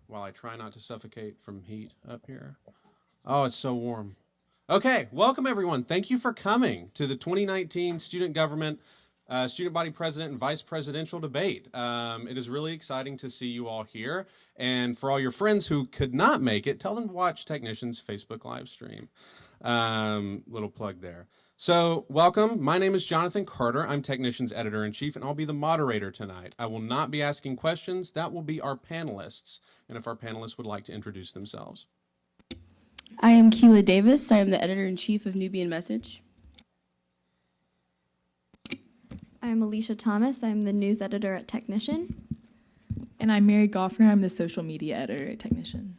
while I try not to suffocate from heat up here. Oh, it's so warm. Okay, welcome everyone. Thank you for coming to the 2019 Student Government, Student Body President and Vice Presidential Debate. It is really exciting to see you all here. And for all your friends who could not make it, tell them to watch Technician's Facebook live stream. Little plug there. So welcome. My name is Jonathan Carter. I'm Technician's Editor-in-Chief, and I'll be the moderator tonight. I will not be asking questions. That will be our panelists. And if our panelists would like to introduce themselves. I am Keela Davis. I am the Editor-in-Chief of Nubian Message. I am Alicia Thomas. I'm the news editor at Technician. And I'm Mary Goffner. I'm the social media editor at Technician.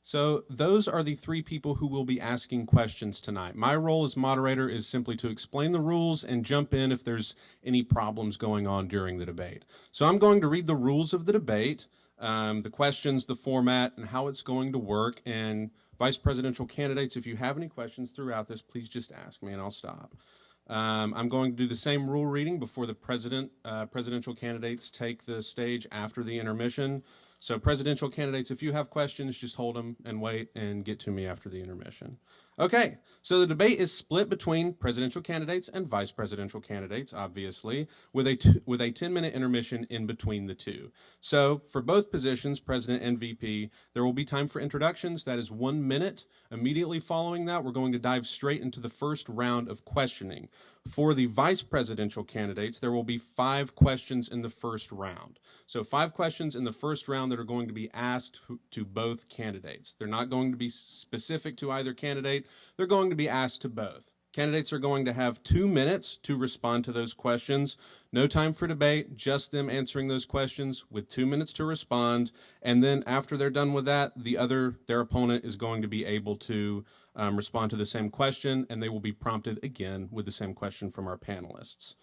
So those are the three people who will be asking questions tonight. My role as moderator is simply to explain the rules and jump in if there's any problems going on during the debate. So I'm going to read the rules of the debate, the questions, the format, and how it's going to work. And vice presidential candidates, if you have any questions throughout this, please just ask me and I'll stop. I'm going to do the same rule reading before the presidential candidates take the stage after the intermission. So presidential candidates, if you have questions, just hold them and wait and get to me after the intermission. Okay, so the debate is split between presidential candidates and vice presidential candidates, obviously, with a 10-minute intermission in between the two. So for both positions, president and VP, there will be time for introductions. That is 1 minute. Immediately following that, we're going to dive straight into the first round of questioning. For the vice presidential candidates, there will be 5 questions in the first round. So 5 questions in the first round that are going to be asked to both candidates. They're not going to be specific to either candidate. They're going to be asked to both. Candidates are going to have 2 minutes to respond to those questions. No time for debate, just them answering those questions with 2 minutes to respond. And then after they're done with that, their opponent is going to be able to respond to the same question, and they will be prompted again with the same question from our panelists.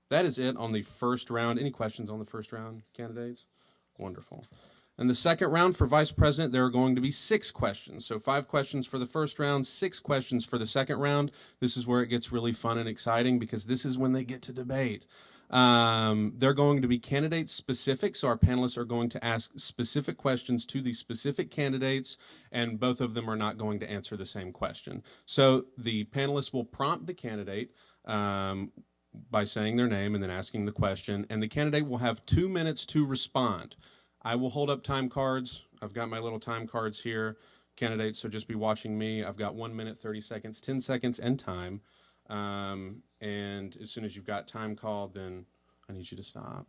That is it on the first round. Any questions on the first round, candidates? Wonderful. In the second round for vice president, there are going to be 6 questions. So 5 questions for the first round, 6 questions for the second round. This is where it gets really fun and exciting because this is when they get to debate. They're going to be candidate specific, so our panelists are going to ask specific questions to the specific candidates, and both of them are not going to answer the same question. So the panelists will prompt the candidate by saying their name and then asking the question, and the candidate will have 2 minutes to respond. I will hold up time cards. I've got my little time cards here. Candidates, so just be watching me. I've got 1 minute, 30 seconds, 10 seconds, and time. And as soon as you've got time called, then I need you to stop.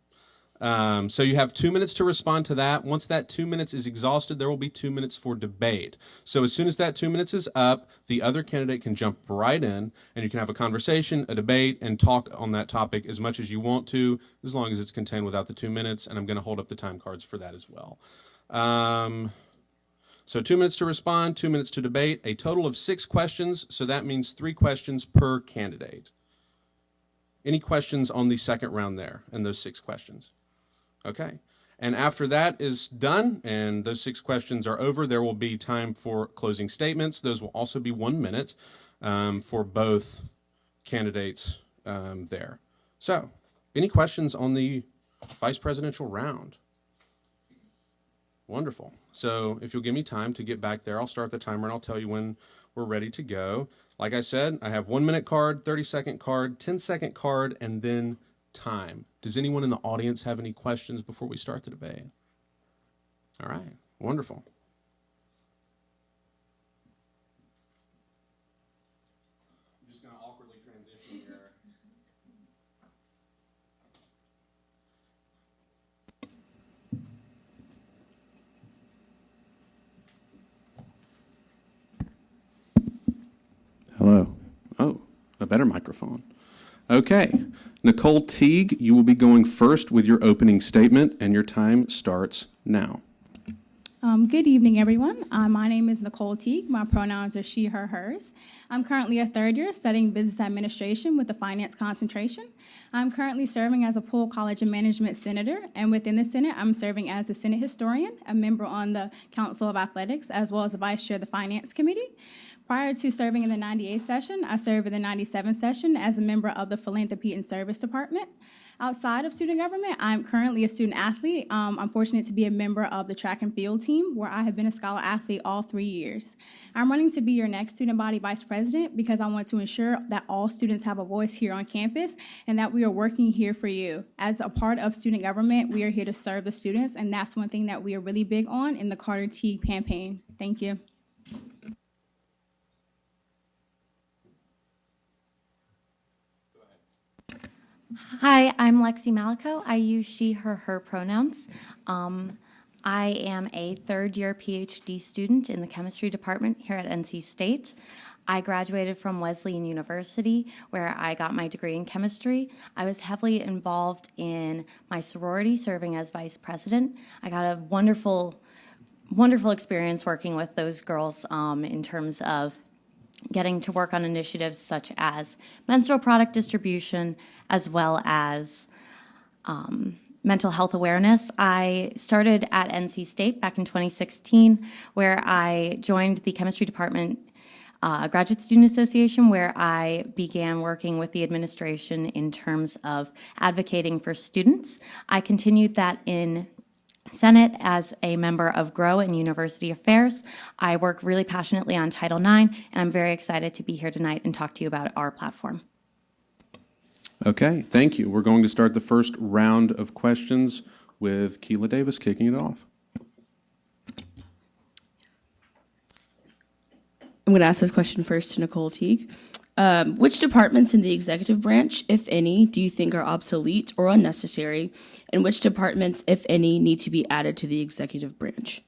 So you have 2 minutes to respond to that. Once that 2 minutes is exhausted, there will be 2 minutes for debate. So as soon as that 2 minutes is up, the other candidate can jump right in, and you can have a conversation, a debate, and talk on that topic as much as you want to, as long as it's contained without the 2 minutes, and I'm going to hold up the time cards for that as well. So 2 minutes to respond, 2 minutes to debate, a total of 6 questions, so that means 3 questions per candidate. Any questions on the second round there and those 6 questions? Okay, and after that is done and those 6 questions are over, there will be time for closing statements. Those will also be 1 minute for both candidates there. So, any questions on the vice presidential round? Wonderful. So if you'll give me time to get back there, I'll start the timer and I'll tell you when we're ready to go. Like I said, I have 1 minute card, 30-second card, 10-second card, and then time. Does anyone in the audience have any questions before we start the debate? All right, wonderful. I'm just going to awkwardly transition here. Hello. Oh, a better microphone. Okay. Nicole Teague, you will be going first with your opening statement, and your time starts now. Good evening, everyone. My name is Nicole Teague. My pronouns are she, her, hers. I'm currently a third year studying business administration with a finance concentration. I'm currently serving as a Poole College and Management Senator, and within the Senate, I'm serving as a Senate historian, a member on the Council of Athletics, as well as a vice chair of the Finance Committee. Prior to serving in the 98th session, I served in the 97th session as a member of the Philanthropy and Service Department. Outside of student government, I'm currently a student athlete. I'm fortunate to be a member of the track and field team, where I have been a scholar athlete all 3 years. I'm running to be your next student body vice president because I want to ensure that all students have a voice here on campus and that we are working here for you. As a part of student government, we are here to serve the students, and that's one thing that we are really big on in the Carter Teague campaign. Thank you. Hi, I'm Lexi Malico. I use she, her pronouns. I am a third-year PhD student in the chemistry department here at NC State. I graduated from Wesleyan University, where I got my degree in chemistry. I was heavily involved in my sorority, serving as vice president. I got a wonderful experience working with those girls in terms of getting to work on initiatives such as menstrual product distribution, as well as mental health awareness. I started at NC State back in 2016, where I joined the chemistry department Graduate Student Association, where I began working with the administration in terms of advocating for students. I continued that in Senate as a member of GROW and University Affairs. I work really passionately on Title IX, and I'm very excited to be here tonight and talk to you about our platform. Okay, thank you. We're going to start the first round of questions with Keila Davis kicking it off. I'm going to ask this question first to Nicole Teague. Which departments in the executive branch, if any, do you think are obsolete or unnecessary? And which departments, if any, need to be added to the executive branch?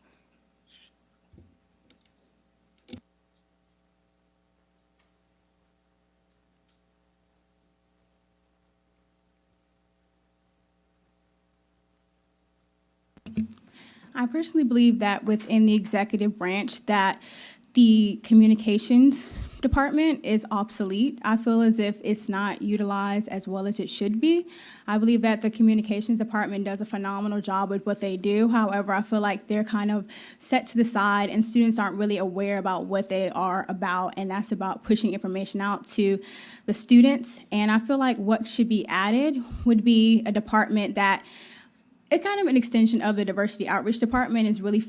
I personally believe that within the executive branch that the communications department is obsolete. I feel as if it's not utilized as well as it should be. I believe that the communications department does a phenomenal job with what they do. However, I feel like they're kind of set to the side and students aren't really aware about what they are about, and that's about pushing information out to the students. And I feel like what should be added would be a department that it's kind of an extension of the diversity outreach department, is really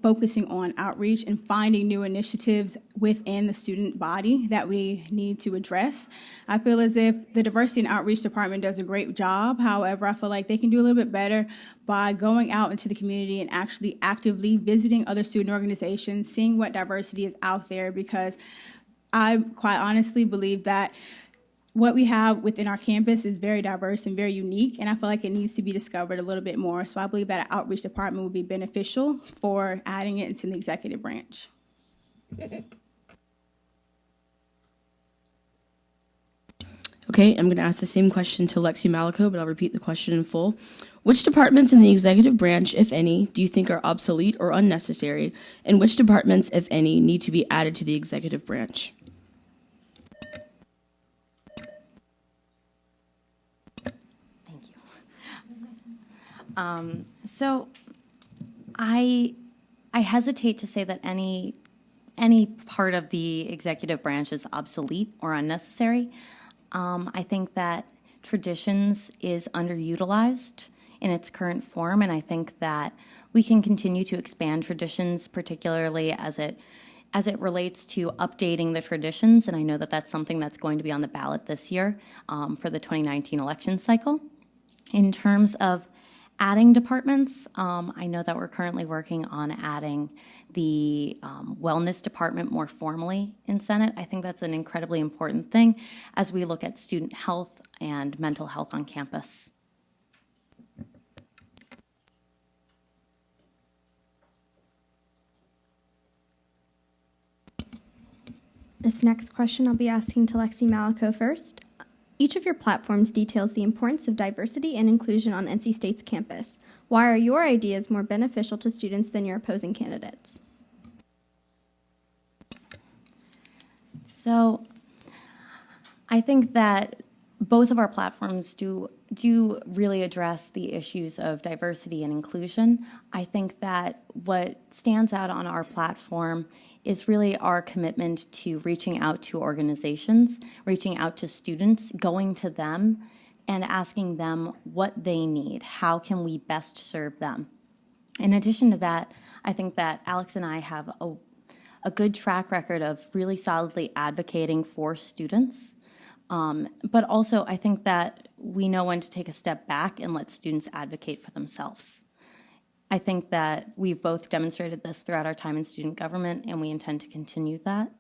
focusing on outreach and finding new initiatives within the student body that we need to address. I feel as if the diversity and outreach department does a great job. However, I feel like they can do a little bit better by going out into the community and actually actively visiting other student organizations, seeing what diversity is out there, because I quite honestly believe that what we have within our campus is very diverse and very unique, and I feel like it needs to be discovered a little bit more. So I believe that an outreach department would be beneficial for adding it into the executive branch. Okay, I'm going to ask the same question to Lexi Malico, but I'll repeat the question in full. Which departments in the executive branch, if any, do you think are obsolete or unnecessary? And which departments, if any, need to be added to the executive branch? So I hesitate to say that any part of the executive branch is obsolete or unnecessary. I think that traditions is underutilized in its current form, and I think that we can continue to expand traditions, particularly as it relates to updating the traditions, and I know that that's something that's going to be on the ballot this year for the 2019 election cycle. In terms of adding departments, I know that we're currently working on adding the wellness department more formally in Senate. I think that's an incredibly important thing as we look at student health and mental health on campus. This next question I'll be asking to Lexi Malico first. Each of your platforms details the importance of diversity and inclusion on NC State's campus. Why are your ideas more beneficial to students than your opposing candidates? So I think that both of our platforms do really address the issues of diversity and inclusion. I think that what stands out on our platform is really our commitment to reaching out to organizations, reaching out to students, going to them, and asking them what they need. How can we best serve them? In addition to that, I think that Alex and I have a good track record of really solidly advocating for students. But also, I think that we know when to take a step back and let students advocate for themselves. I think that we've both demonstrated this throughout our time in student government, and we intend to continue that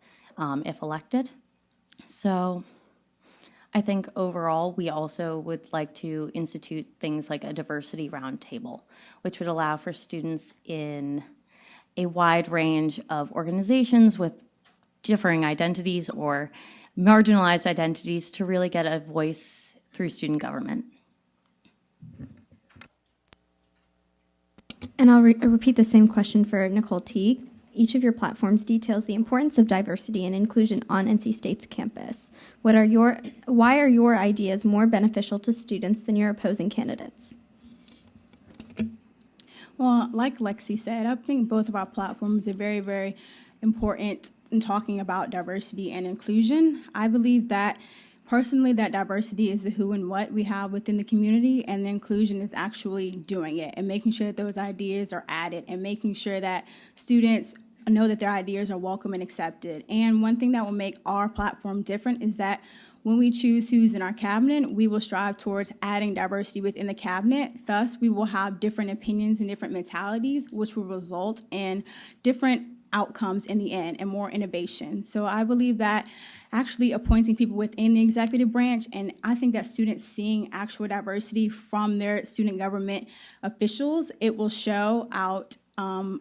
if elected. So I think overall, we also would like to institute things like a diversity roundtable, which would allow for students in a wide range of organizations with differing identities or marginalized identities to really get a voice through student government. And I'll repeat the same question for Nicole Teague. Each of your platforms details the importance of diversity and inclusion on NC State's campus. Why are your ideas more beneficial to students than your opposing candidates? Well, like Lexi said, I think both of our platforms are very, very important in talking about diversity and inclusion. I believe that personally that diversity is the who and what we have within the community, and the inclusion is actually doing it and making sure that those ideas are added and making sure that students know that their ideas are welcome and accepted. And one thing that will make our platform different is that when we choose who's in our cabinet, we will strive towards adding diversity within the cabinet. Thus, we will have different opinions and different mentalities, which will result in different outcomes in the end and more innovation. So I believe that actually appointing people within the executive branch, and I think that students seeing actual diversity from their student government officials, it will show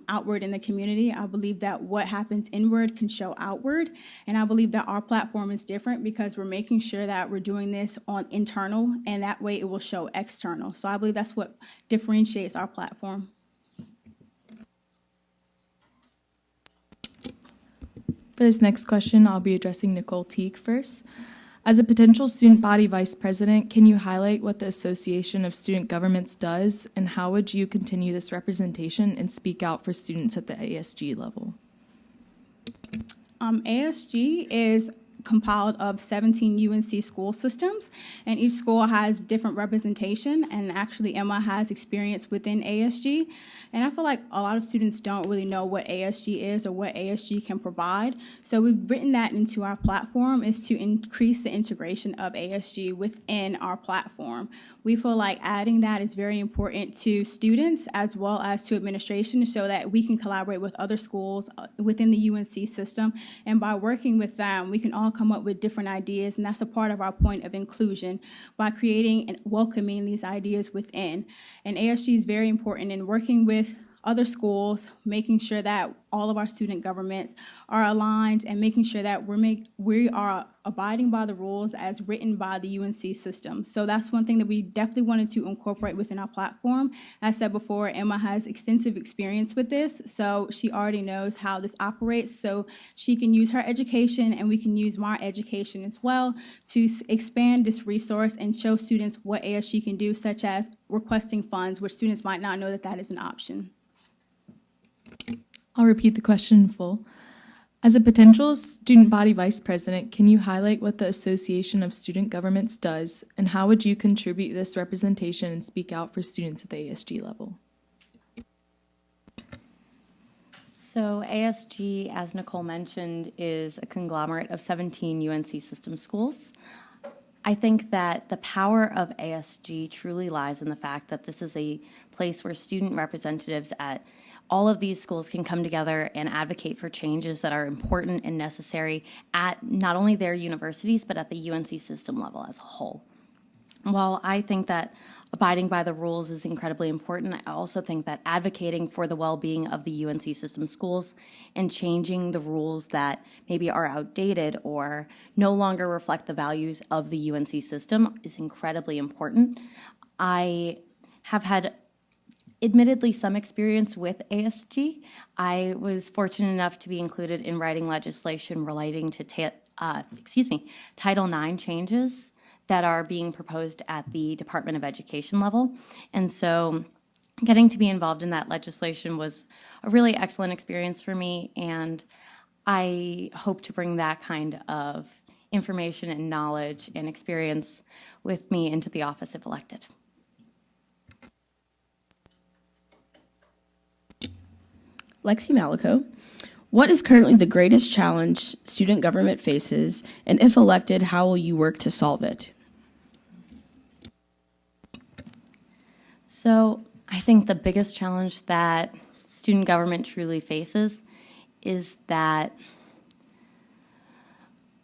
outward in the community. I believe that what happens inward can show outward, and I believe that our platform is different because we're making sure that we're doing this on internal, and that way it will show external. So I believe that's what differentiates our platform. For this next question, I'll be addressing Nicole Teague first. As a potential student body vice president, can you highlight what the Association of Student Governments does, and how would you continue this representation and speak out for students at the ASG level? ASG is compiled of 17 UNC school systems, and each school has different representation, and actually Emma has experience within ASG, and I feel like a lot of students don't really know what ASG is or what ASG can provide, so we've written that into our platform is to increase the integration of ASG within our platform. We feel like adding that is very important to students as well as to administration so that we can collaborate with other schools within the UNC system, and by working with them, we can all come up with different ideas, and that's a part of our point of inclusion by creating and welcoming these ideas within. And ASG is very important in working with other schools, making sure that all of our student governments are aligned and making sure that we are abiding by the rules as written by the UNC system. So that's one thing that we definitely wanted to incorporate within our platform. As I said before, Emma has extensive experience with this, so she already knows how this operates, so she can use her education and we can use my education as well to expand this resource and show students what ASG can do, such as requesting funds, which students might not know that that is an option. I'll repeat the question in full. As a potential student body vice president, can you highlight what the Association of Student Governments does, and how would you contribute this representation and speak out for students at the ASG level? So ASG, as Nicole mentioned, is a conglomerate of 17 UNC system schools. I think that the power of ASG truly lies in the fact that this is a place where student representatives at all of these schools can come together and advocate for changes that are important and necessary at not only their universities, but at the UNC system level as a whole. While I think that abiding by the rules is incredibly important, I also think that advocating for the well-being of the UNC system schools and changing the rules that maybe are outdated or no longer reflect the values of the UNC system is incredibly important. I have had admittedly some experience with ASG. I was fortunate enough to be included in writing legislation relating to Title IX changes that are being proposed at the Department of Education level. And so getting to be involved in that legislation was a really excellent experience for me, and I hope to bring that kind of information and knowledge and experience with me into the office if elected. Lexi Malico, what is currently the greatest challenge student government faces, and if elected, how will you work to solve it? So I think the biggest challenge that student government truly faces is that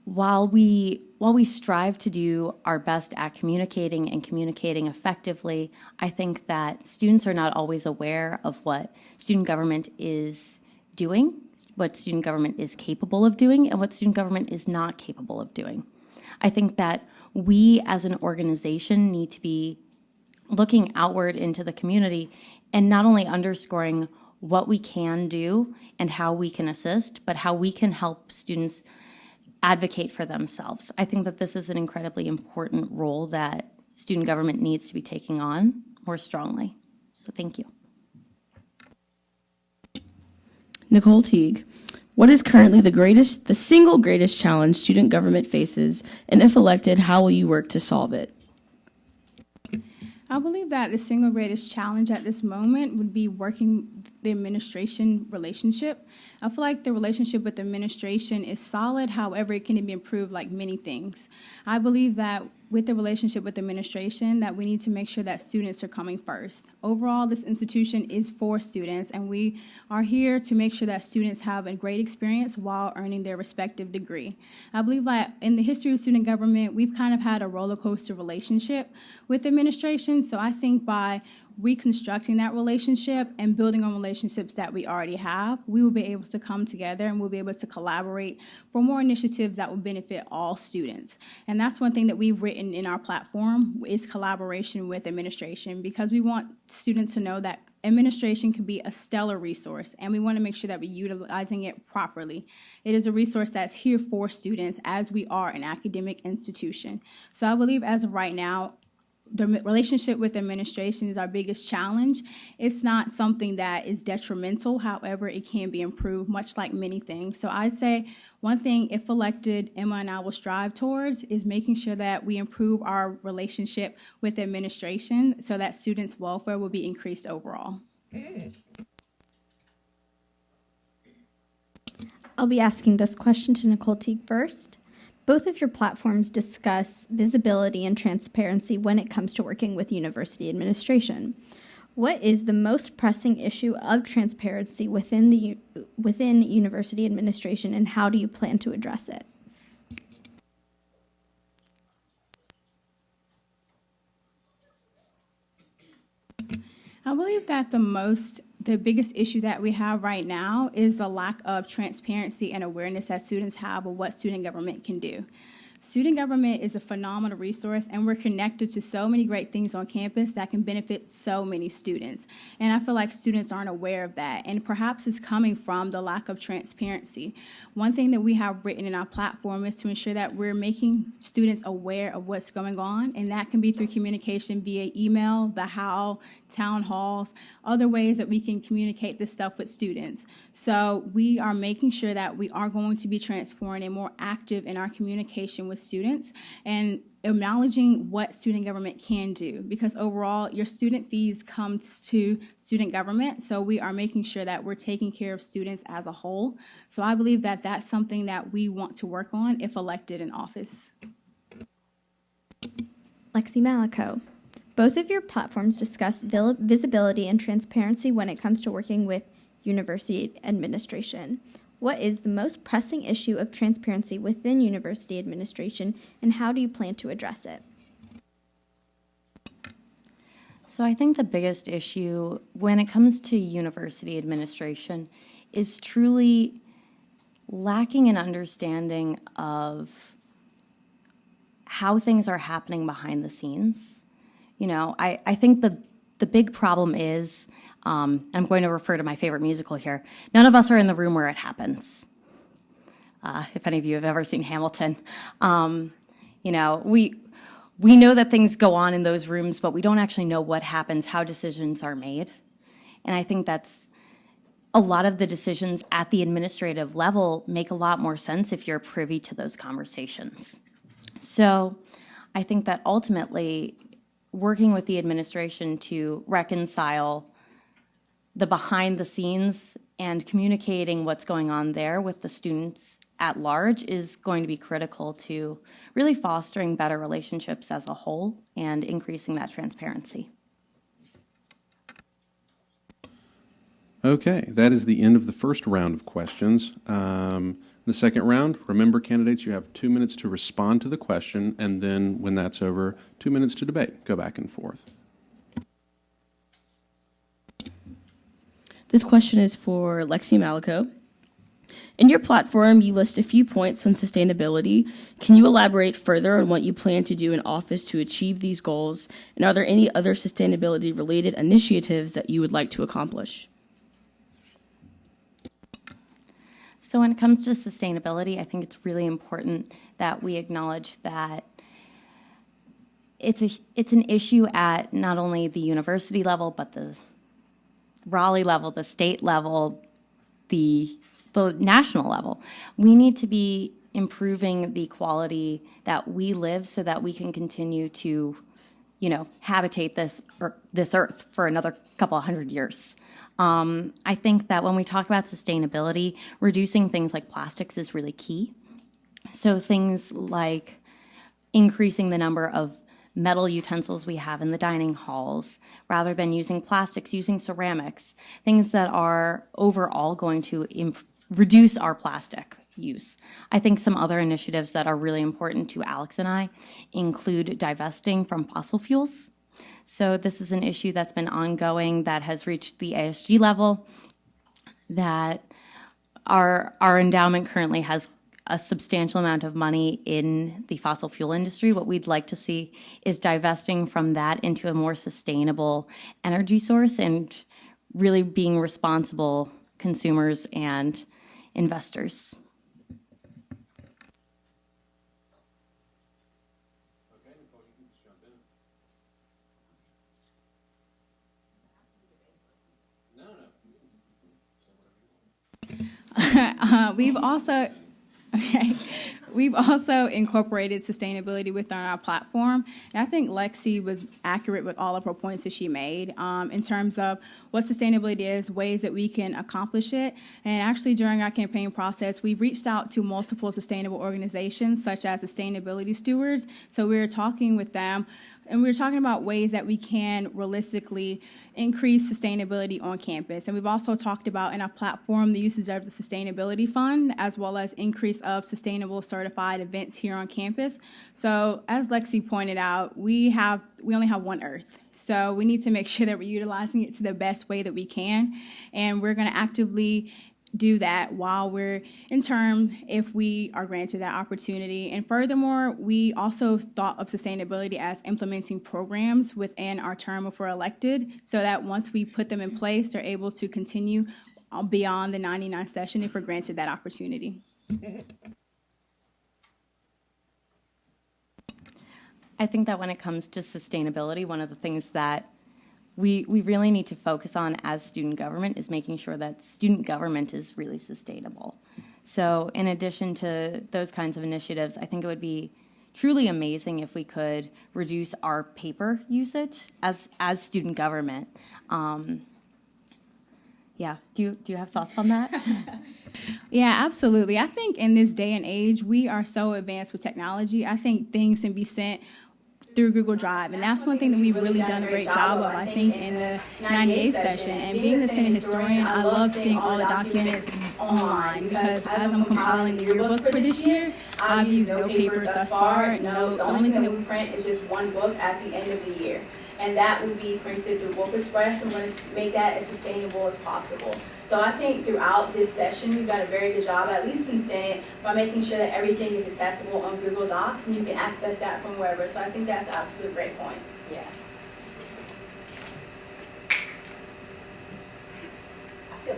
while we strive to do our best at communicating and communicating effectively, I think that students are not always aware of what student government is doing, what student government is capable of doing, and what student government is not capable of doing. I think that we as an organization need to be looking outward into the community and not only underscoring what we can do and how we can assist, but how we can help students advocate for themselves. I think that this is an incredibly important role that student government needs to be taking on more strongly. So thank you. Nicole Teague, what is currently the single greatest challenge student government faces, and if elected, how will you work to solve it? I believe that the single greatest challenge at this moment would be working the administration relationship. I feel like the relationship with the administration is solid, however, it can be improved like many things. I believe that with the relationship with the administration, that we need to make sure that students are coming first. Overall, this institution is for students, and we are here to make sure that students have a great experience while earning their respective degree. I believe that in the history of student government, we've kind of had a roller coaster relationship with the administration, so I think by reconstructing that relationship and building on relationships that we already have, we will be able to come together and we'll be able to collaborate for more initiatives that will benefit all students. And that's one thing that we've written in our platform is collaboration with administration, because we want students to know that administration can be a stellar resource, and we want to make sure that we're utilizing it properly. It is a resource that's here for students as we are an academic institution. So I believe as of right now, the relationship with administration is our biggest challenge. It's not something that is detrimental, however, it can be improved, much like many things. So I'd say one thing, if elected, Emma and I will strive towards is making sure that we improve our relationship with administration so that students' welfare will be increased overall. I'll be asking this question to Nicole Teague first. Both of your platforms discuss visibility and transparency when it comes to working with university administration. What is the most pressing issue of transparency within university administration, and how do you plan to address it? I believe that the biggest issue that we have right now is the lack of transparency and awareness that students have of what student government can do. Student government is a phenomenal resource, and we're connected to so many great things on campus that can benefit so many students. And I feel like students aren't aware of that, and perhaps it's coming from the lack of transparency. One thing that we have written in our platform is to ensure that we're making students aware of what's going on, and that can be through communication via email, the HOW, town halls, other ways that we can communicate this stuff with students. So we are making sure that we are going to be transparent and more active in our communication with students and acknowledging what student government can do, because overall your student fees come to student government, so we are making sure that we're taking care of students as a whole. So I believe that that's something that we want to work on if elected in office. Lexi Malico, both of your platforms discuss visibility and transparency when it comes to working with university administration. What is the most pressing issue of transparency within university administration, and how do you plan to address it? So I think the biggest issue when it comes to university administration is truly lacking an understanding of how things are happening behind the scenes. You know, I think the big problem is, I'm going to refer to my favorite musical here, none of us are in the room where it happens. If any of you have ever seen Hamilton. You know, we know that things go on in those rooms, but we don't actually know what happens, how decisions are made. And I think that's a lot of the decisions at the administrative level make a lot more sense if you're privy to those conversations. So I think that ultimately working with the administration to reconcile the behind the scenes and communicating what's going on there with the students at large is going to be critical to really fostering better relationships as a whole and increasing that transparency. Okay, that is the end of the first round of questions. The second round, remember, candidates, you have 2 minutes to respond to the question, and then when that's over, 2 minutes to debate. Go back and forth. This question is for Lexi Malico. In your platform, you list a few points on sustainability. Can you elaborate further on what you plan to do in office to achieve these goals? And are there any other sustainability-related initiatives that you would like to accomplish? So when it comes to sustainability, I think it's really important that we acknowledge that it's an issue at not only the university level, but the Raleigh level, the state level, the national level. We need to be improving the quality that we live so that we can continue to, habitate this earth for another couple of hundred years. I think that when we talk about sustainability, reducing things like plastics is really key. So things like increasing the number of metal utensils we have in the dining halls, rather than using plastics, using ceramics, things that are overall going to reduce our plastic use. I think some other initiatives that are really important to Alex and I include divesting from fossil fuels. So this is an issue that's been ongoing, that has reached the ASG level, that our endowment currently has a substantial amount of money in the fossil fuel industry. What we'd like to see is divesting from that into a more sustainable energy source and really being responsible consumers and investors. We've also incorporated sustainability within our platform. And I think Lexi was accurate with all of her points that she made in terms of what sustainability is, ways that we can accomplish it. And actually, during our campaign process, we've reached out to multiple sustainable organizations, such as Sustainability Stewards. So we were talking with them, and we were talking about ways that we can realistically increase sustainability on campus. And we've also talked about in our platform the usage of the Sustainability Fund, as well as increase of sustainable certified events here on campus. So as Lexi pointed out, we only have one Earth. So we need to make sure that we're utilizing it to the best way that we can. And we're going to actively do that while we're in term, if we are granted that opportunity. And furthermore, we also thought of sustainability as implementing programs within our term if we're elected, so that once we put them in place, they're able to continue beyond the 99th session if we're granted that opportunity. I think that when it comes to sustainability, one of the things that we really need to focus on as student government is making sure that student government is really sustainable. So in addition to those kinds of initiatives, I think it would be truly amazing if we could reduce our paper usage as student government. Yeah, do you have thoughts on that? Yeah, absolutely. I think in this day and age, we are so advanced with technology. I think things can be sent through Google Drive, and that's one thing that we've really done a great job of, I think, in the 98th session. And being the Senate historian, I love seeing all the documents online, because as I'm compiling the yearbook for this year, I've used no paper thus far. The only thing that we print is just one book at the end of the year, and that will be printed through Book Express. I'm going to make that as sustainable as possible. So I think throughout this session, we've done a very good job, at least in Senate, by making sure that everything is accessible on Google Docs, and you can access that from wherever. So I think that's an absolute great point. Yeah. I feel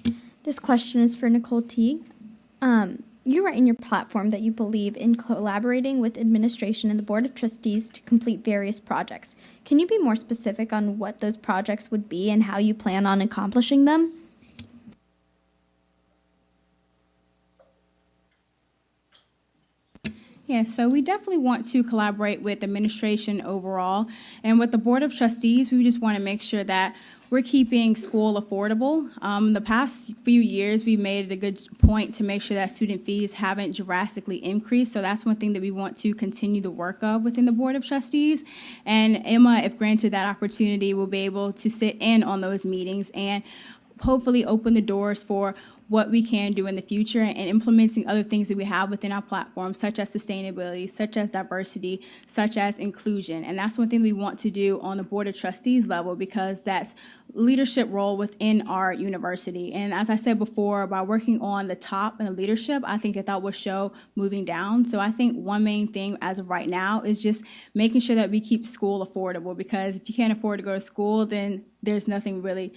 good. This question is for Nicole Teague. You write in your platform that you believe in collaborating with administration and the Board of Trustees to complete various projects. Can you be more specific on what those projects would be and how you plan on accomplishing them? Yeah, so we definitely want to collaborate with administration overall. And with the Board of Trustees, we just want to make sure that we're keeping school affordable. The past few years, we've made it a good point to make sure that student fees haven't drastically increased. So that's one thing that we want to continue the work of within the Board of Trustees. And Emma, if granted that opportunity, will be able to sit in on those meetings and hopefully open the doors for what we can do in the future and implementing other things that we have within our platform, such as sustainability, such as diversity, such as inclusion. And that's one thing we want to do on the Board of Trustees level, because that's leadership role within our university. And as I said before, by working on the top and the leadership, I think that will show moving down. So I think one main thing as of right now is just making sure that we keep school affordable, because if you can't afford to go to school, then there's nothing really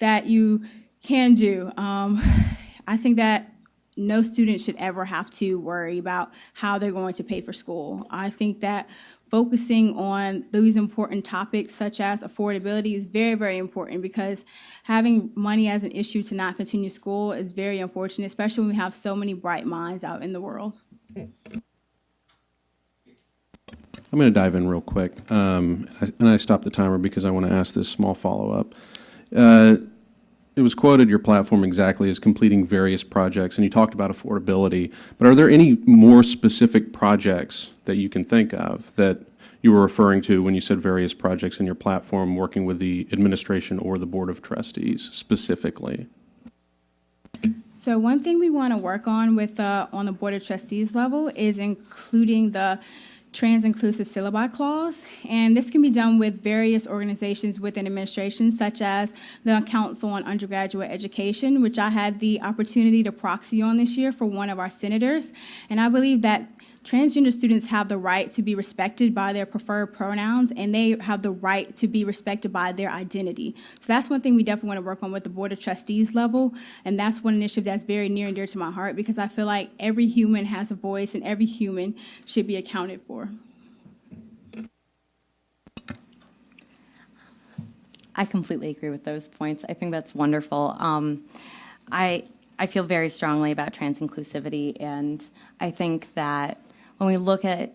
that you can do. I think that no student should ever have to worry about how they're going to pay for school. I think that focusing on those important topics such as affordability is very, very important, because having money as an issue to not continue school is very unfortunate, especially when we have so many bright minds out in the world. I'm going to dive in real quick, and I stopped the timer because I want to ask this small follow-up. It was quoted your platform exactly as completing various projects, and you talked about affordability, but are there any more specific projects that you can think of that you were referring to when you said various projects in your platform, working with the administration or the Board of Trustees specifically? So one thing we want to work on with on the Board of Trustees level is including the trans-inclusive syllabi clause, and this can be done with various organizations within administration, such as the Council on Undergraduate Education, which I had the opportunity to proxy on this year for one of our senators. And I believe that transgender students have the right to be respected by their preferred pronouns, and they have the right to be respected by their identity. So that's one thing we definitely want to work on with the Board of Trustees level, and that's one initiative that's very near and dear to my heart, because I feel like every human has a voice and every human should be accounted for. I completely agree with those points. I think that's wonderful. I feel very strongly about trans inclusivity, and I think that when we look at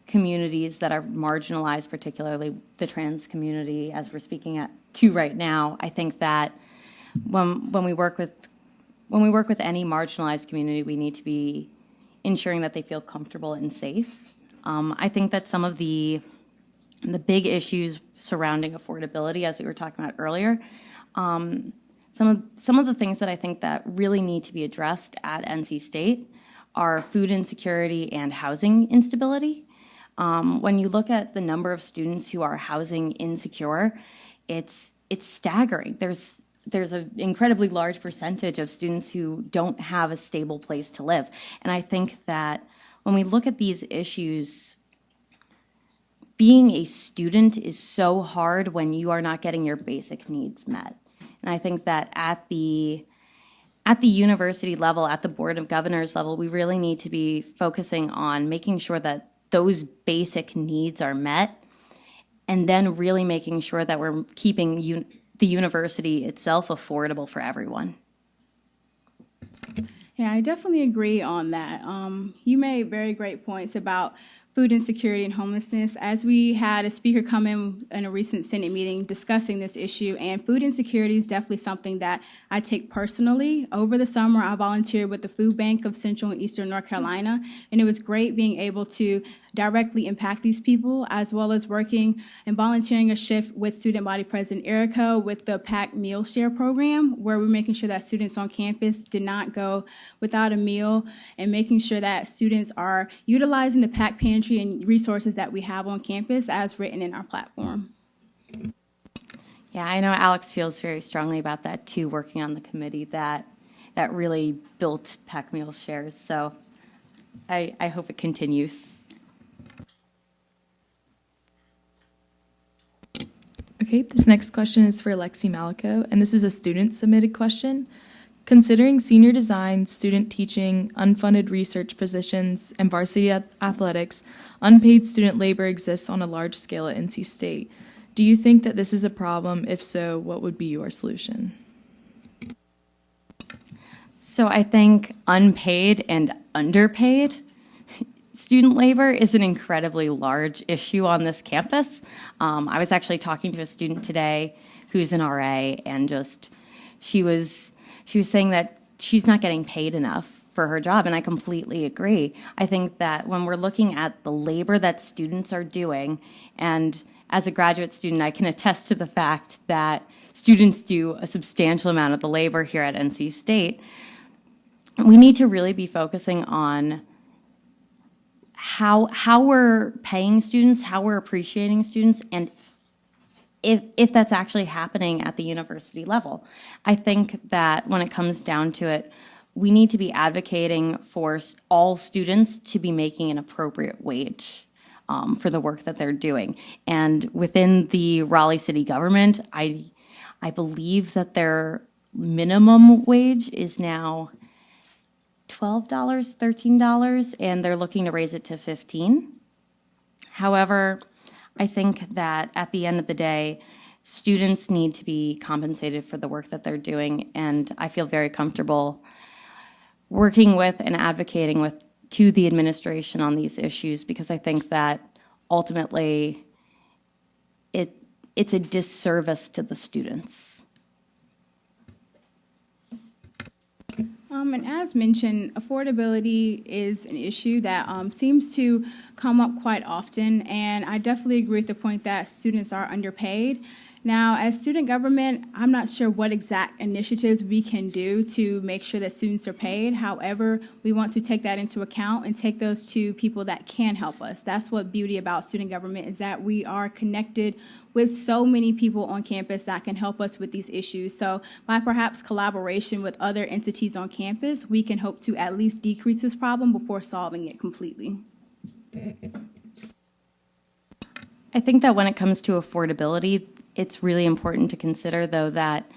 communities that are marginalized, particularly the trans community, as we're speaking to right now, I think that when we work with any marginalized community, we need to be ensuring that they feel comfortable and safe. I think that some of the big issues surrounding affordability, as we were talking about earlier, some of the things that I think that really need to be addressed at NC State are food insecurity and housing instability. When you look at the number of students who are housing insecure, it's staggering. There's an incredibly large percentage of students who don't have a stable place to live. And I think that when we look at these issues, being a student is so hard when you are not getting your basic needs met. And I think that at the university level, at the Board of Governors level, we really need to be focusing on making sure that those basic needs are met, and then really making sure that we're keeping the university itself affordable for everyone. Yeah, I definitely agree on that. You made very great points about food insecurity and homelessness. As we had a speaker come in a recent Senate meeting discussing this issue, and food insecurity is definitely something that I take personally. Over the summer, I volunteered with the Food Bank of Central and Eastern North Carolina, and it was great being able to directly impact these people, as well as working and volunteering a shift with Student Body President Erica with the Pack Meal Share program, where we're making sure that students on campus did not go without a meal, and making sure that students are utilizing the Pack Pantry and resources that we have on campus as written in our platform. Yeah, I know Alex feels very strongly about that too, working on the committee that really built Pack Meal Shares. So I hope it continues. Okay, this next question is for Lexi Malico, and this is a student-submitted question. Considering senior design, student teaching, unfunded research positions, and varsity athletics, unpaid student labor exists on a large scale at NC State. Do you think that this is a problem? If so, what would be your solution? So I think unpaid and underpaid student labor is an incredibly large issue on this campus. I was actually talking to a student today who's an RA, and she was saying that she's not getting paid enough for her job, and I completely agree. I think that when we're looking at the labor that students are doing, and as a graduate student, I can attest to the fact that students do a substantial amount of the labor here at NC State, we need to really be focusing on how we're paying students, how we're appreciating students, and if that's actually happening at the university level. I think that when it comes down to it, we need to be advocating for all students to be making an appropriate wage for the work that they're doing. And within the Raleigh city government, I believe that their minimum wage is now $12, $13, and they're looking to raise it to $15. However, I think that at the end of the day, students need to be compensated for the work that they're doing, and I feel very comfortable working with and advocating with to the administration on these issues, because I think that ultimately it's a disservice to the students. And as mentioned, affordability is an issue that seems to come up quite often, and I definitely agree with the point that students are underpaid. Now, as student government, I'm not sure what exact initiatives we can do to make sure that students are paid. However, we want to take that into account and take those to people that can help us. That's what beauty about student government is, that we are connected with so many people on campus that can help us with these issues. So by perhaps collaboration with other entities on campus, we can hope to at least decrease this problem before solving it completely. I think that when it comes to affordability, it's really important to consider, though, that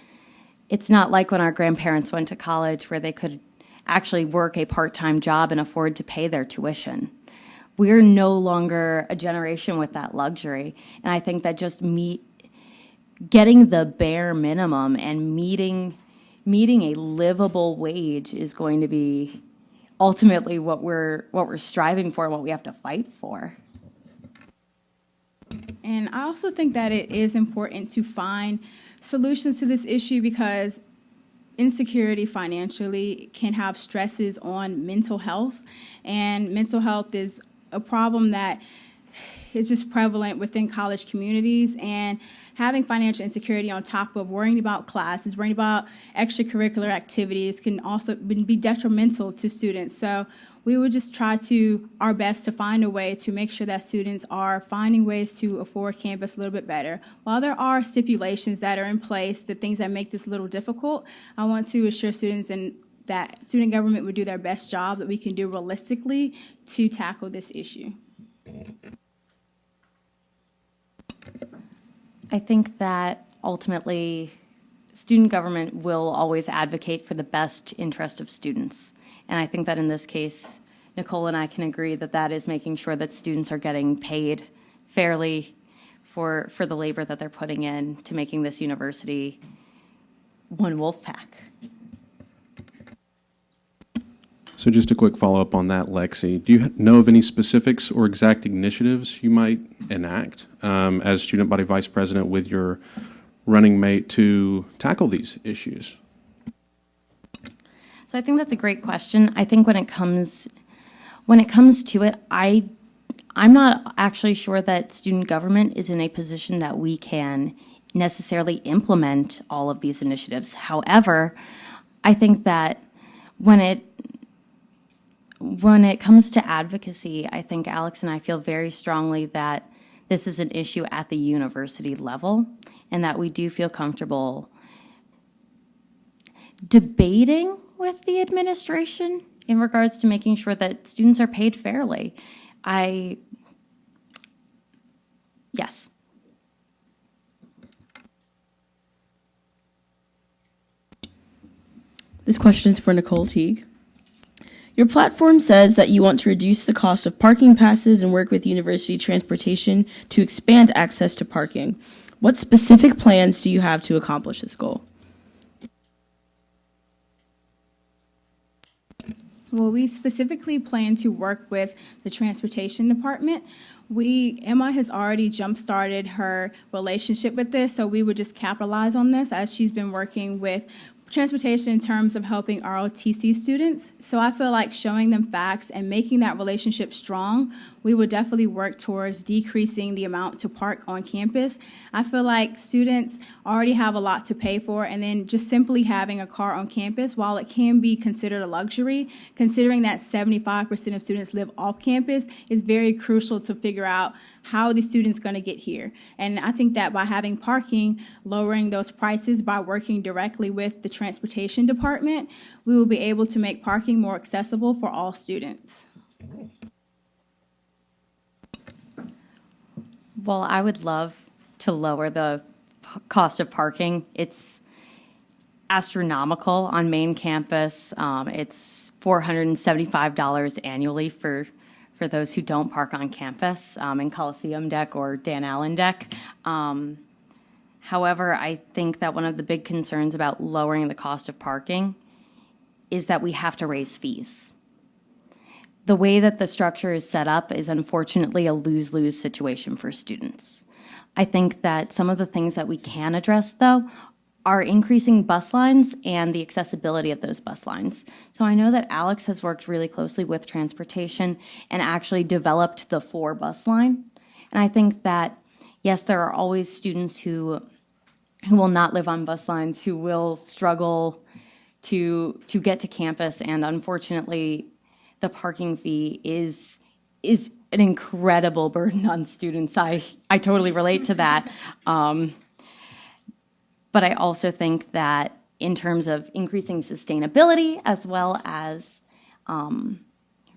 it's not like when our grandparents went to college where they could actually work a part-time job and afford to pay their tuition. We're no longer a generation with that luxury. And I think that just getting the bare minimum and meeting a livable wage is going to be ultimately what we're striving for and what we have to fight for. And I also think that it is important to find solutions to this issue, because insecurity financially can have stresses on mental health, and mental health is a problem that is just prevalent within college communities, and having financial insecurity on top of worrying about classes, worrying about extracurricular activities can also be detrimental to students. So we would just try our best to find a way to make sure that students are finding ways to afford campus a little bit better. While there are stipulations that are in place, the things that make this a little difficult, I want to assure students that student government would do their best job that we can do realistically to tackle this issue. I think that ultimately student government will always advocate for the best interest of students. And I think that in this case, Nicole and I can agree that that is making sure that students are getting paid fairly for the labor that they're putting in to making this university one wolf pack. So just a quick follow-up on that, Lexi. Do you know of any specifics or exact initiatives you might enact as student body vice president with your running mate to tackle these issues? So I think that's a great question. I think when it comes to it, I'm not actually sure that student government is in a position that we can necessarily implement all of these initiatives. However, I think that when it comes to advocacy, I think Alex and I feel very strongly that this is an issue at the university level, and that we do feel comfortable debating with the administration in regards to making sure that students are paid fairly. Yes. This question is for Nicole Teague. Your platform says that you want to reduce the cost of parking passes and work with university transportation to expand access to parking. What specific plans do you have to accomplish this goal? Well, we specifically plan to work with the transportation department. Emma has already jump-started her relationship with this, so we would just capitalize on this as she's been working with transportation in terms of helping ROTC students. So I feel like showing them facts and making that relationship strong, we would definitely work towards decreasing the amount to park on campus. I feel like students already have a lot to pay for, and then just simply having a car on campus, while it can be considered a luxury, considering that 75% of students live off campus, is very crucial to figure out how are the students going to get here. And I think that by having parking, lowering those prices by working directly with the transportation department, we will be able to make parking more accessible for all students. Well, I would love to lower the cost of parking. It's astronomical on main campus. It's $475 annually for those who don't park on campus in Coliseum Deck or Dan Allen Deck. However, I think that one of the big concerns about lowering the cost of parking is that we have to raise fees. The way that the structure is set up is unfortunately a lose-lose situation for students. I think that some of the things that we can address, though, are increasing bus lines and the accessibility of those bus lines. So I know that Alex has worked really closely with transportation and actually developed the 4 bus line. And I think that, yes, there are always students who will not live on bus lines, who will struggle to get to campus, and unfortunately, the parking fee is an incredible burden on students. I totally relate to that. But I also think that in terms of increasing sustainability as well as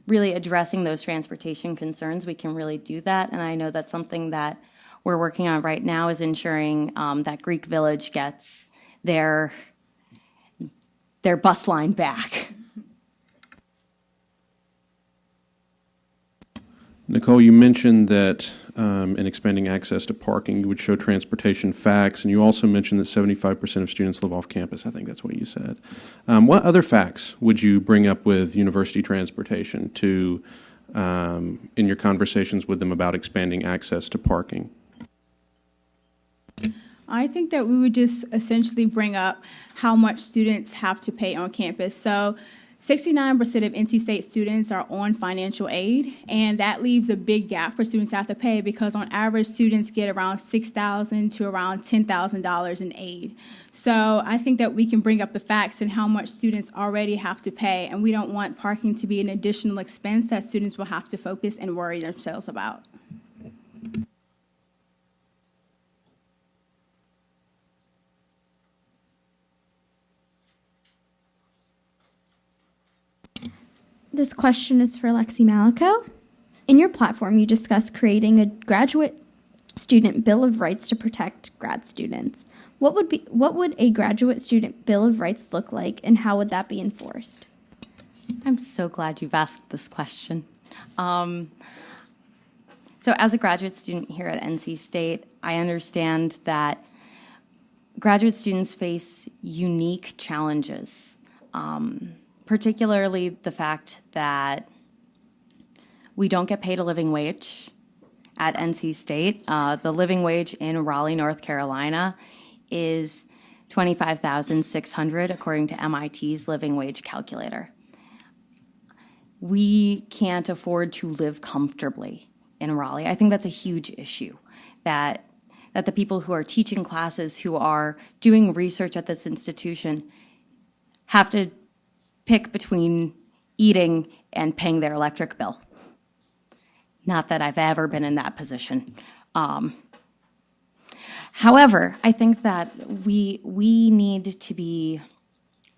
really addressing those transportation concerns, we can really do that. And I know that's something that we're working on right now, is ensuring that Greek Village gets their bus line back. Nicole, you mentioned that in expanding access to parking, you would show transportation facts, and you also mentioned that 75% of students live off campus. I think that's what you said. What other facts would you bring up with university transportation to in your conversations with them about expanding access to parking? I think that we would just essentially bring up how much students have to pay on campus. So 69% of NC State students are on financial aid, and that leaves a big gap for students to have to pay, because on average, students get around $6,000 to around $10,000 in aid. So I think that we can bring up the facts and how much students already have to pay, and we don't want parking to be an additional expense that students will have to focus and worry themselves about. This question is for Lexi Malico. In your platform, you discuss creating a graduate student Bill of Rights to protect grad students. What would a graduate student Bill of Rights look like, and how would that be enforced? I'm so glad you've asked this question. So as a graduate student here at NC State, I understand that graduate students face unique challenges. Particularly the fact that we don't get paid a living wage at NC State. The living wage in Raleigh, North Carolina is $25,600 according to MIT's living wage calculator. We can't afford to live comfortably in Raleigh. I think that's a huge issue, that the people who are teaching classes, who are doing research at this institution, have to pick between eating and paying their electric bill. Not that I've ever been in that position. However, I think that we need to be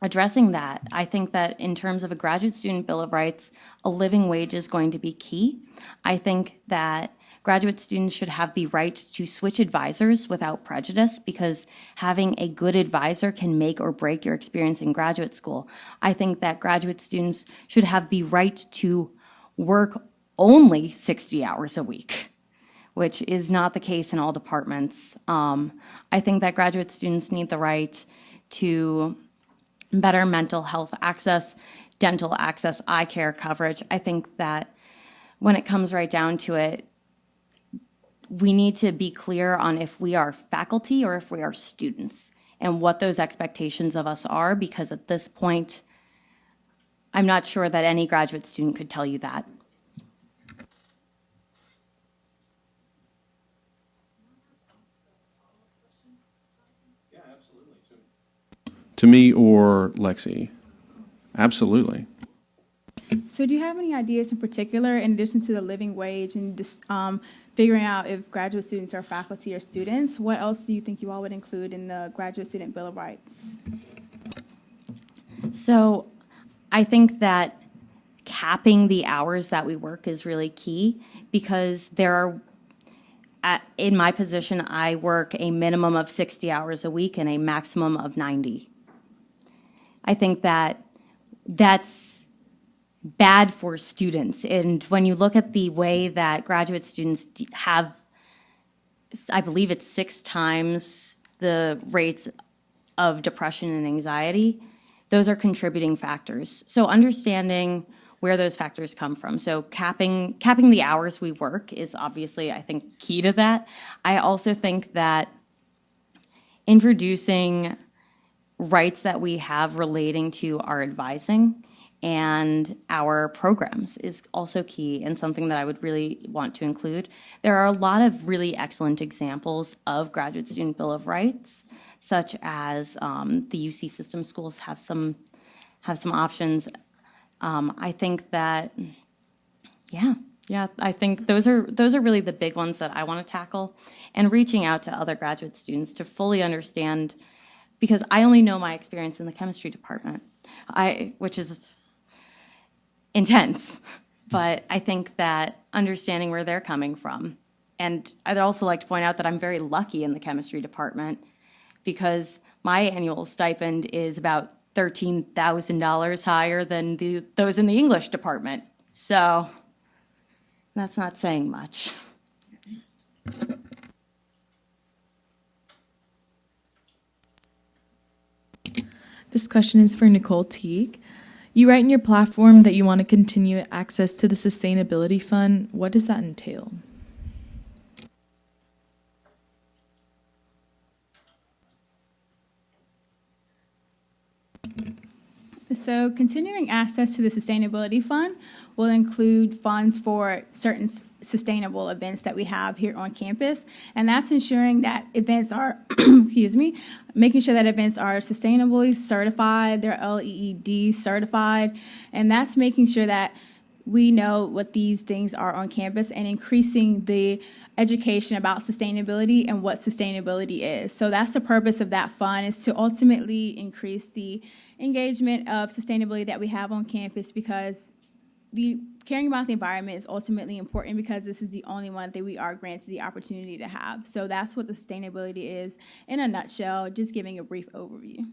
addressing that. I think that in terms of a graduate student Bill of Rights, a living wage is going to be key. I think that graduate students should have the right to switch advisors without prejudice, because having a good advisor can make or break your experience in graduate school. I think that graduate students should have the right to work only 60 hours a week, which is not the case in all departments. I think that graduate students need the right to better mental health access, dental access, eye care coverage. I think that when it comes right down to it, we need to be clear on if we are faculty or if we are students and what those expectations of us are, because at this point, I'm not sure that any graduate student could tell you that. To me or Lexi? Absolutely. So do you have any ideas in particular, in addition to the living wage and just figuring out if graduate students are faculty or students, what else do you think you all would include in the Graduate Student Bill of Rights? So I think that capping the hours that we work is really key, because there are, in my position, I work a minimum of 60 hours a week and a maximum of 90. I think that that's bad for students. And when you look at the way that graduate students have, I believe it's 6 times the rates of depression and anxiety, those are contributing factors. So understanding where those factors come from. So capping the hours we work is obviously, I think, key to that. I also think that introducing rights that we have relating to our advising and our programs is also key, and something that I would really want to include. There are a lot of really excellent examples of Graduate Student Bill of Rights, such as the UC system schools have some options. I think that, I think those are really the big ones that I want to tackle, and reaching out to other graduate students to fully understand, because I only know my experience in the chemistry department, which is intense, but I think that understanding where they're coming from. And I'd also like to point out that I'm very lucky in the chemistry department, because my annual stipend is about $13,000 higher than those in the English department. So that's not saying much. This question is for Nicole Teague. You write in your platform that you want to continue access to the Sustainability Fund. What does that entail? So continuing access to the Sustainability Fund will include funds for certain sustainable events that we have here on campus, and that's ensuring that events are, making sure that events are sustainably certified, they're LEED certified, and that's making sure that we know what these things are on campus and increasing the education about sustainability and what sustainability is. So that's the purpose of that fund, is to ultimately increase the engagement of sustainability that we have on campus, because the caring about the environment is ultimately important, because this is the only one that we are granted the opportunity to have. So that's what the sustainability is in a nutshell, just giving a brief overview.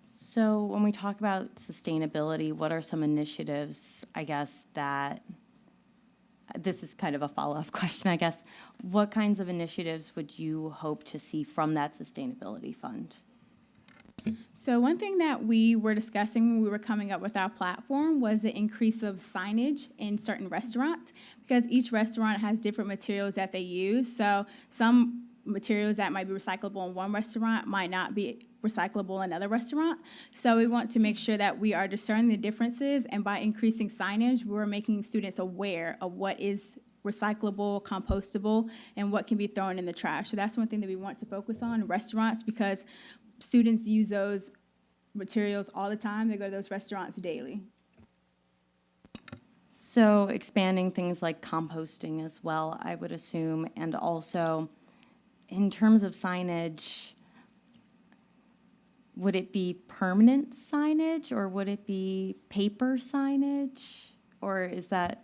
So when we talk about sustainability, what are some initiatives, I guess, that, this is kind of a follow-up question, I guess. What kinds of initiatives would you hope to see from that sustainability fund? So one thing that we were discussing when we were coming up with our platform was the increase of signage in certain restaurants, because each restaurant has different materials that they use. So some materials that might be recyclable in one restaurant might not be recyclable in another restaurant. So we want to make sure that we are discerning the differences, and by increasing signage, we're making students aware of what is recyclable, compostable, and what can be thrown in the trash. So that's one thing that we want to focus on in restaurants, because students use those materials all the time. They go to those restaurants daily. So expanding things like composting as well, I would assume, and also in terms of signage, would it be permanent signage, or would it be paper signage, or is that?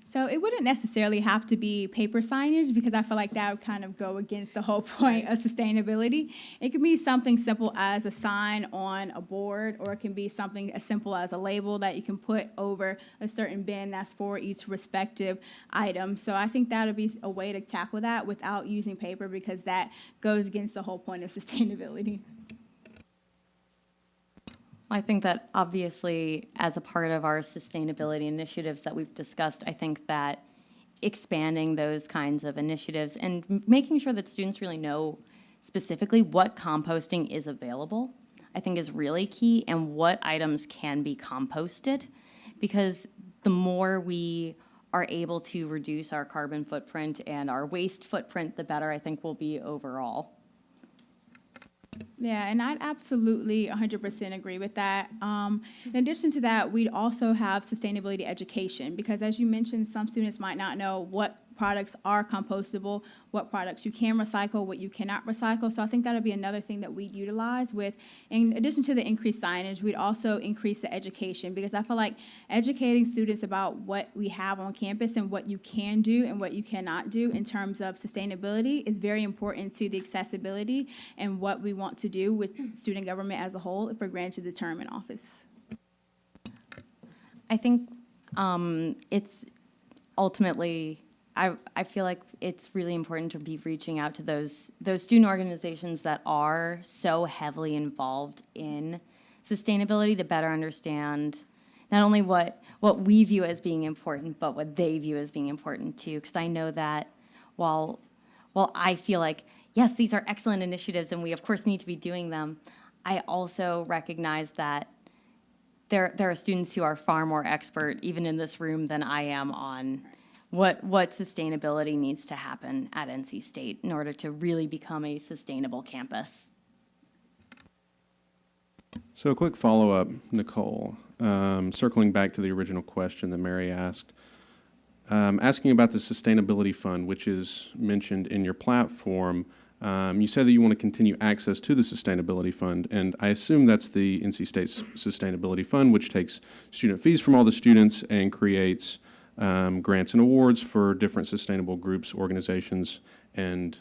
So it wouldn't necessarily have to be paper signage, because I feel like that would kind of go against the whole point of sustainability. It could be something simple as a sign on a board, or it can be something as simple as a label that you can put over a certain bin that's for each respective item. So I think that would be a way to tackle that without using paper, because that goes against the whole point of sustainability. I think that obviously, as a part of our sustainability initiatives that we've discussed, I think that expanding those kinds of initiatives and making sure that students really know specifically what composting is available, I think is really key, and what items can be composted, because the more we are able to reduce our carbon footprint and our waste footprint, the better I think we'll be overall. Yeah, and I'd absolutely 100% agree with that. In addition to that, we'd also have sustainability education, because as you mentioned, some students might not know what products are compostable, what products you can recycle, what you cannot recycle. So I think that would be another thing that we'd utilize with, in addition to the increased signage, we'd also increase the education, because I feel like educating students about what we have on campus and what you can do and what you cannot do in terms of sustainability is very important to the accessibility and what we want to do with student government as a whole if we're granted the term in office. I think it's ultimately, I feel like it's really important to be reaching out to those student organizations that are so heavily involved in sustainability to better understand not only what we view as being important, but what they view as being important too. Because I know that while I feel like, yes, these are excellent initiatives and we of course need to be doing them, I also recognize that there are students who are far more expert, even in this room, than I am on what sustainability needs to happen at NC State in order to really become a sustainable campus. So a quick follow-up, Nicole, circling back to the original question that Mary asked, asking about the Sustainability Fund, which is mentioned in your platform. You said that you want to continue access to the Sustainability Fund, and I assume that's the NC State's Sustainability Fund, which takes student fees from all the students and creates grants and awards for different sustainable groups, organizations, and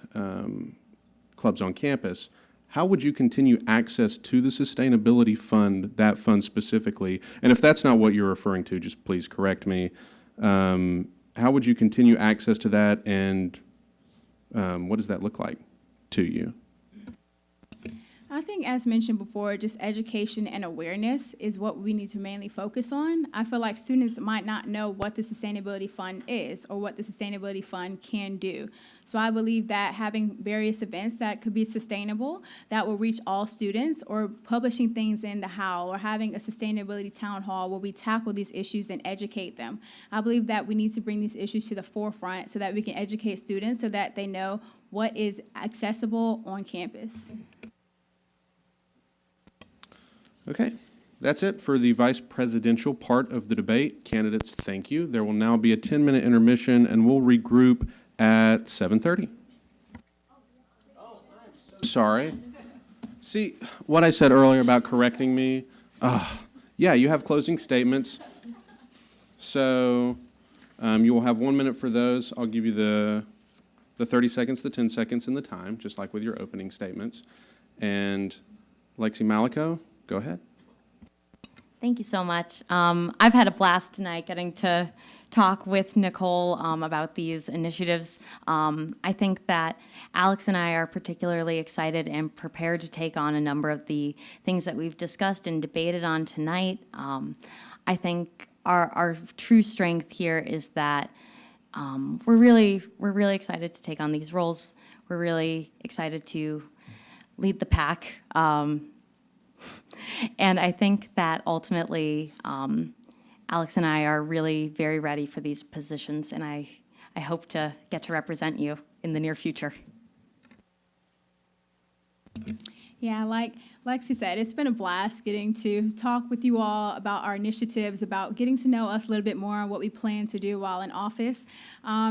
clubs on campus. How would you continue access to the Sustainability Fund, that fund specifically? And if that's not what you're referring to, just please correct me. How would you continue access to that, and what does that look like to you? I think, as mentioned before, just education and awareness is what we need to mainly focus on. I feel like students might not know what the Sustainability Fund is or what the Sustainability Fund can do. So I believe that having various events that could be sustainable, that will reach all students, or publishing things in the Howl, or having a sustainability town hall where we tackle these issues and educate them. I believe that we need to bring these issues to the forefront so that we can educate students so that they know what is accessible on campus. Okay, that's it for the vice presidential part of the debate. Candidates, thank you. There will now be a 10-minute intermission, and we'll regroup at 7:30. Sorry. See, what I said earlier about correcting me? Yeah, you have closing statements. So you will have 1 minute for those. I'll give you the 30 seconds, the 10 seconds, and the time, just like with your opening statements. And Lexi Malico, go ahead. Thank you so much. I've had a blast tonight getting to talk with Nicole about these initiatives. I think that Alex and I are particularly excited and prepared to take on a number of the things that we've discussed and debated on tonight. I think our true strength here is that we're really excited to take on these roles. We're really excited to lead the pack. And I think that ultimately, Alex and I are really very ready for these positions, and I hope to get to represent you in the near future. Yeah, like Lexi said, it's been a blast getting to talk with you all about our initiatives, about getting to know us a little bit more and what we plan to do while in office.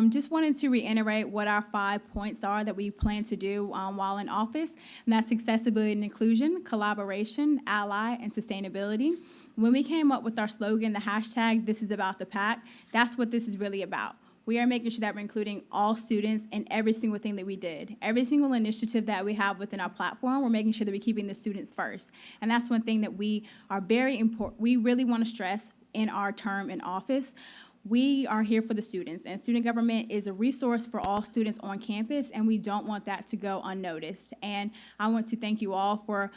Just wanted to reiterate what our 5 points are that we plan to do while in office, and that's accessibility and inclusion, collaboration, ally, and sustainability. When we came up with our slogan, the hashtag, "This is about the pack," that's what this is really about. We are making sure that we're including all students in every single thing that we did. Every single initiative that we have within our platform, we're making sure that we're keeping the students first. And that's one thing that we are very important, we really want to stress in our term in office. We are here for the students, and student government is a resource for all students on campus, and we don't want that to go unnoticed. And I want to thank you all for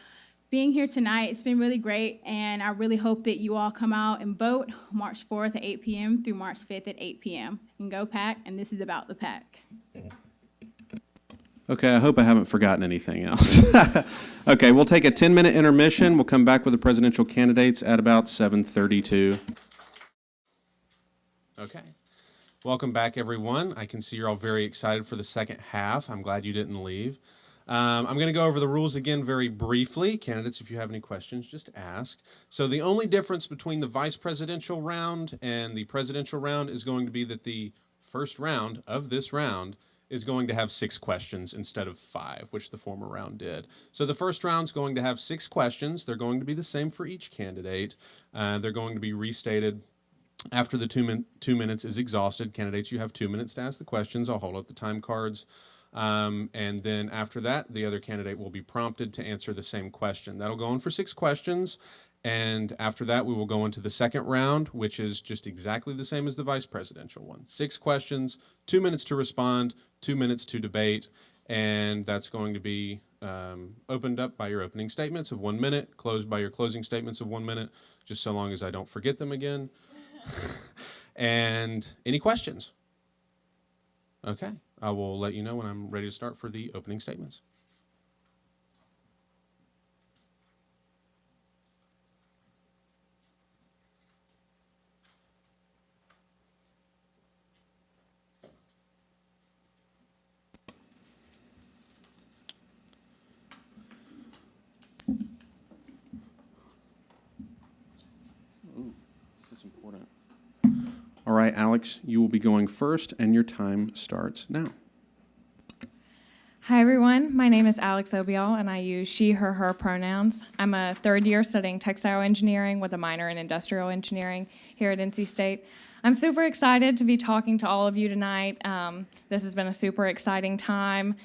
being here tonight. It's been really great, and I really hope that you all come out and vote March 4th at 8 p.m. through March 5th at 8 p.m. And go Pack, and this is about the Pack. Okay, I hope I haven't forgotten anything else. Okay, we'll take a 10-minute intermission. We'll come back with the presidential candidates at about 7:32. Okay. Welcome back, everyone. I can see you're all very excited for the second half. I'm glad you didn't leave. I'm going to go over the rules again very briefly. Candidates, if you have any questions, just ask. So the only difference between the vice presidential round and the presidential round is going to be that the first round of this round is going to have 6 questions instead of 5, which the former round did. So the first round's going to have 6 questions. They're going to be the same for each candidate. They're going to be restated after the 2 minutes is exhausted. Candidates, you have 2 minutes to ask the questions. I'll hold up the time cards. And then after that, the other candidate will be prompted to answer the same question. That'll go on for 6 questions. And after that, we will go into the second round, which is just exactly the same as the vice presidential one. 6 questions, 2 minutes to respond, 2 minutes to debate. And that's going to be opened up by your opening statements of 1 minute, closed by your closing statements of 1 minute, just so long as I don't forget them again. And any questions? Okay. I will let you know when I'm ready to start for the opening statements. Ooh, that's important. All right, Alex, you will be going first, and your time starts now. Hi, everyone. My name is Alex Obial, and I use she, her pronouns. I'm a third year studying textile engineering with a minor in industrial engineering here at NC State. I'm super excited to be talking to all of you tonight. This has been a super exciting time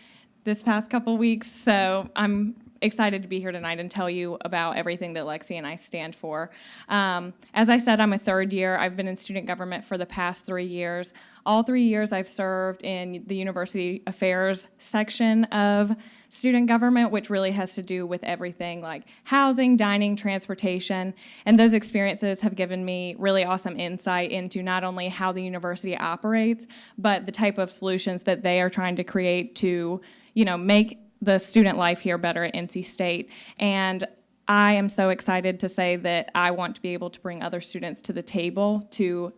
this past couple weeks, so I'm excited to be here tonight and tell you about everything that Lexi and I stand for. As I said, I'm a third year. I've been in student government for the past 3 years. All 3 years I've served in the university affairs section of student government, which really has to do with everything like housing, dining, transportation, and those experiences have given me really awesome insight into not only how the university operates, but the type of solutions that they are trying to create to, make the student life here better at NC State. And I am so excited to say that I want to be able to bring other students to the table to,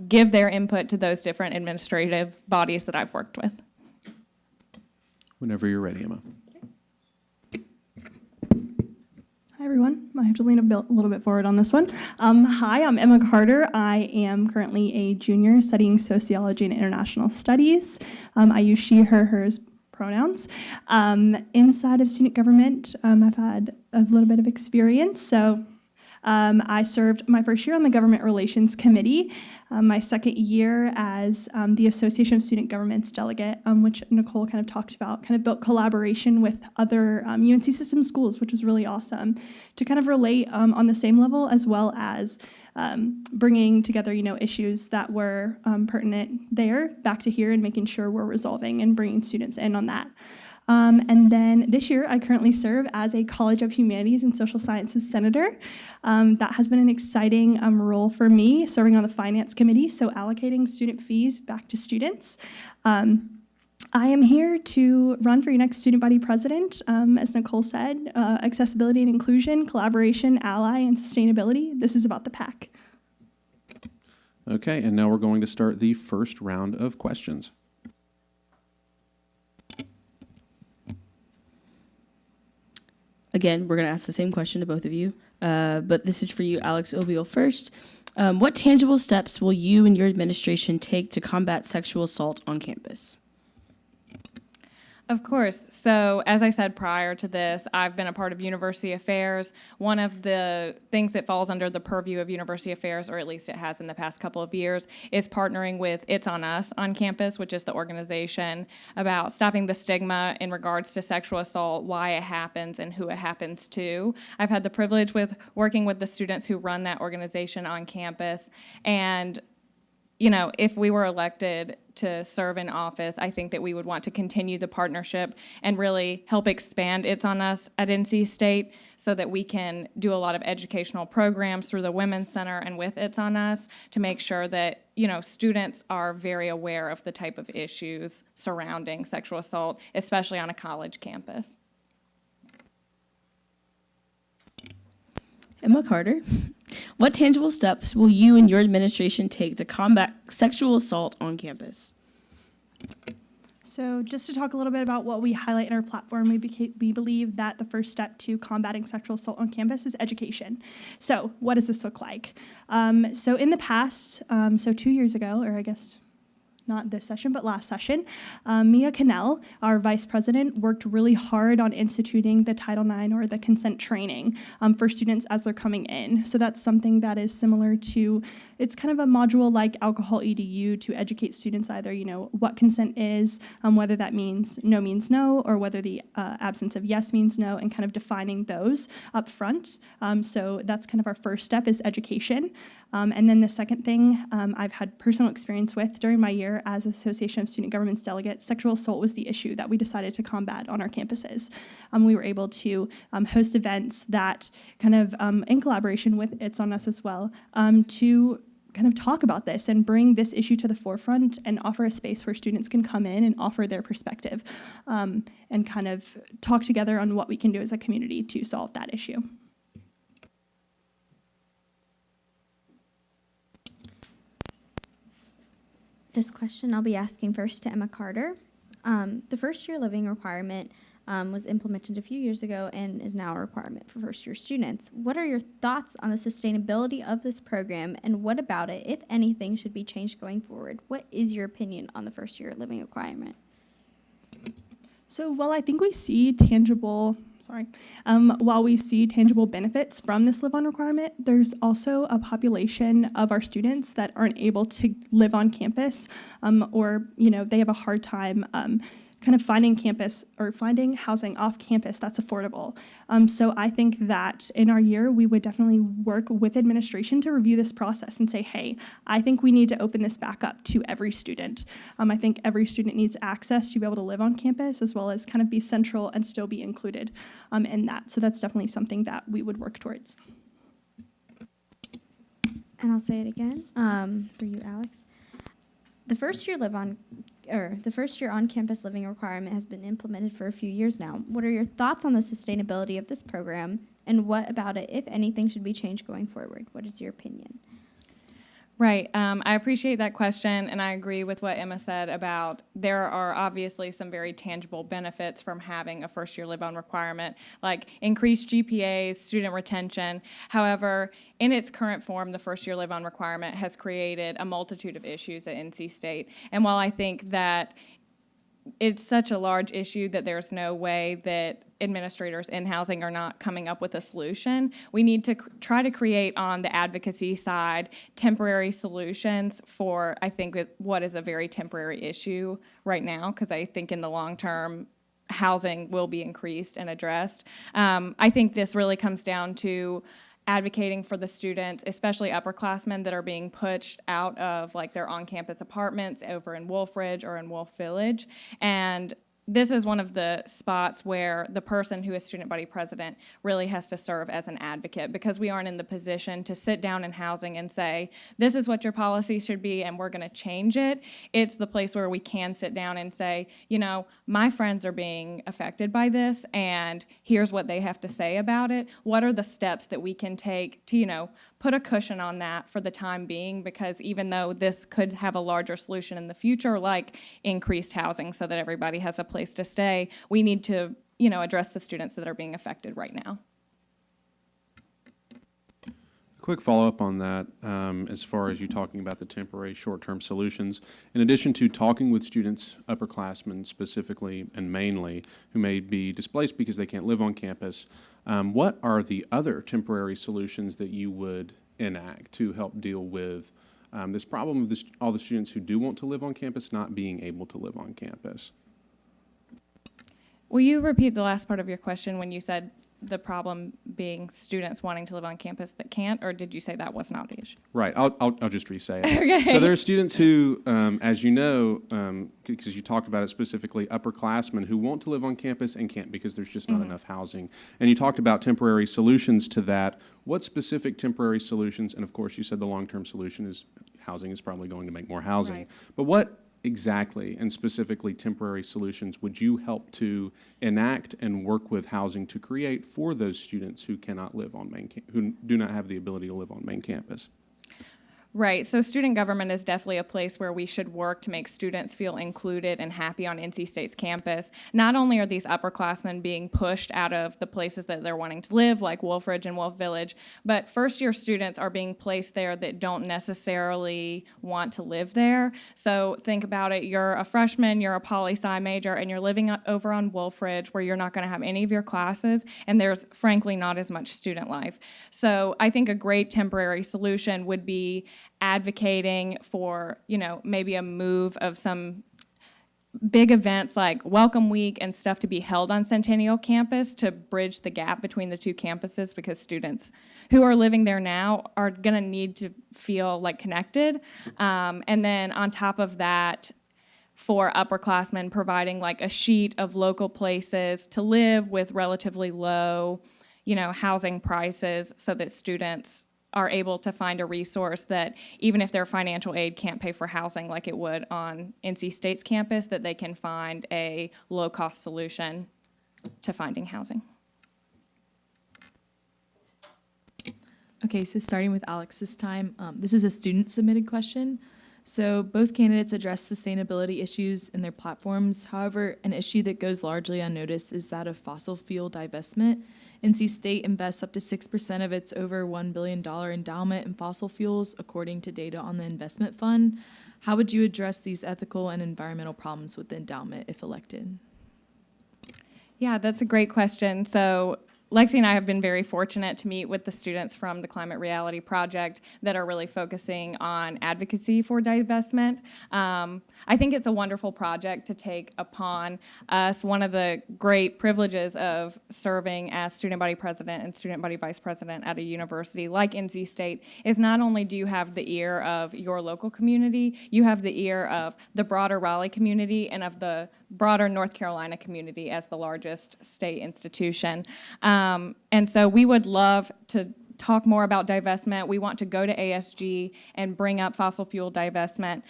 give their input to those different administrative bodies that I've worked with. Whenever you're ready, Emma. Hi, everyone. I have to lean a little bit forward on this one. Hi, I'm Emma Carter. I am currently a junior studying sociology and international studies. I use she, her, hers pronouns. Inside of student government, I've had a little bit of experience. So I served my first year on the Government Relations Committee, my second year as the Association of Student Governments delegate, which Nicole kind of talked about, kind of built collaboration with other UNC system schools, which was really awesome to kind of relate on the same level, as well as bringing together, issues that were pertinent there back to here and making sure we're resolving and bringing students in on that. And then this year, I currently serve as a College of Humanities and Social Sciences Senator. That has been an exciting role for me, serving on the Finance Committee, so allocating student fees back to students. I am here to run for your next student body president. As Nicole said, accessibility and inclusion, collaboration, ally, and sustainability. This is about the pack. Okay, and now we're going to start the first round of questions. Again, we're going to ask the same question to both of you, but this is for you, Alex Obiel, first. What tangible steps will you and your administration take to combat sexual assault on campus? Of course. So as I said prior to this, I've been a part of University Affairs. One of the things that falls under the purview of University Affairs, or at least it has in the past couple of years, is partnering with It's On Us on campus, which is the organization about stopping the stigma in regards to sexual assault, why it happens, and who it happens to. I've had the privilege with working with the students who run that organization on campus, and if we were elected to serve in office, I think that we would want to continue the partnership and really help expand It's On Us at NC State so that we can do a lot of educational programs through the Women's Center and with It's On Us to make sure that, students are very aware of the type of issues surrounding sexual assault, especially on a college campus. Emma Carter, what tangible steps will you and your administration take to combat sexual assault on campus? So just to talk a little bit about what we highlight in our platform, we believe that the first step to combating sexual assault on campus is education. So what does this look like? So in the past, 2 years ago, or I guess not this session, but last session, Mia Cannell, our vice president, worked really hard on instituting the Title IX or the consent training for students as they're coming in. So that's something that is similar to, it's kind of a module like alcohol EDU to educate students either, what consent is, whether that means no, or whether the absence of yes means no, and kind of defining those up front. So that's kind of our first step is education. And then the second thing I've had personal experience with during my year as Association of Student Governments delegate, sexual assault was the issue that we decided to combat on our campuses. We were able to host events that kind of, in collaboration with It's On Us as well, to kind of talk about this and bring this issue to the forefront and offer a space where students can come in and offer their perspective and kind of talk together on what we can do as a community to solve that issue. This question I'll be asking first to Emma Carter. The first-year living requirement was implemented a few years ago and is now a requirement for first-year students. What are your thoughts on the sustainability of this program, and what about it, if anything, should be changed going forward? What is your opinion on the first-year living requirement? So while I think we see tangible benefits from this live-on requirement, there's also a population of our students that aren't able to live on campus, or they have a hard time kind of finding housing off campus that's affordable. So I think that in our year, we would definitely work with administration to review this process and say, hey, I think we need to open this back up to every student. I think every student needs access to be able to live on campus as well as kind of be central and still be included in that. So that's definitely something that we would work towards. And I'll say it again for you, Alex. The first year on-campus living requirement has been implemented for a few years now. What are your thoughts on the sustainability of this program, and what about it, if anything, should be changed going forward? What is your opinion? Right. I appreciate that question, and I agree with what Emma said about there are obviously some very tangible benefits from having a first-year live-on requirement, like increased GPAs, student retention. However, in its current form, the first-year live-on requirement has created a multitude of issues at NC State. And while I think that it's such a large issue that there's no way that administrators in housing are not coming up with a solution, we need to try to create on the advocacy side temporary solutions for, I think, what is a very temporary issue right now, because I think in the long term, housing will be increased and addressed. I think this really comes down to advocating for the students, especially upperclassmen that are being pushed out of their on-campus apartments over in Wolf Ridge or in Wolf Village. And this is one of the spots where the person who is student body president really has to serve as an advocate, because we aren't in the position to sit down in housing and say, this is what your policy should be and we're going to change it. It's the place where we can sit down and say, my friends are being affected by this and here's what they have to say about it. What are the steps that we can take to, put a cushion on that for the time being, because even though this could have a larger solution in the future, like increased housing so that everybody has a place to stay, we need to address the students that are being affected right now. Quick follow-up on that, as far as you talking about the temporary short-term solutions. In addition to talking with students, upperclassmen specifically and mainly, who may be displaced because they can't live on campus, what are the other temporary solutions that you would enact to help deal with this problem of all the students who do want to live on campus not being able to live on campus? Will you repeat the last part of your question when you said the problem being students wanting to live on campus that can't, or did you say that was not the issue? Right. I'll just re-say it. Okay. So there are students who, as you know, because you talked about it specifically, upperclassmen who want to live on campus and can't because there's just not enough housing. And you talked about temporary solutions to that. What specific temporary solutions, and of course you said the long-term solution is housing is probably going to make more housing, Right. but what exactly and specifically temporary solutions would you help to enact and work with housing to create for those students who cannot live on who do not have the ability to live on main campus? Right, so student government is definitely a place where we should work to make students feel included and happy on NC State's campus. Not only are these upperclassmen being pushed out of the places that they're wanting to live, like Wolfridge and Wolf Village, but first-year students are being placed there that don't necessarily want to live there. So think about it, you're a freshman, you're a poli-sci major, and you're living over on Wolfridge where you're not going to have any of your classes, and there's frankly not as much student life. So I think a great temporary solution would be advocating for, maybe a move of some big events like Welcome Week and stuff to be held on Centennial campus to bridge the gap between the two campuses, because students who are living there now are going to need to feel like connected. And then on top of that, for upperclassmen, providing like a sheet of local places to live with relatively low, housing prices, so that students are able to find a resource that even if their financial aid can't pay for housing like it would on NC State's campus, that they can find a low-cost solution to finding housing. Okay, so starting with Alex this time, this is a student-submitted question. So both candidates address sustainability issues in their platforms. However, an issue that goes largely unnoticed is that of fossil fuel divestment. NC State invests up to 6% of its over $1 billion endowment in fossil fuels, according to data on the investment fund. How would you address these ethical and environmental problems with the endowment if elected? Yeah, that's a great question. So Lexi and I have been very fortunate to meet with the students from the Climate Reality Project that are really focusing on advocacy for divestment. I think it's a wonderful project to take upon us. One of the great privileges of serving as student body president and student body vice president at a university like NC State is not only do you have the ear of your local community, you have the ear of the broader Raleigh community and of the broader North Carolina community as the largest state institution. And so we would love to talk more about divestment. We want to go to ASG and bring up fossil fuel divestment.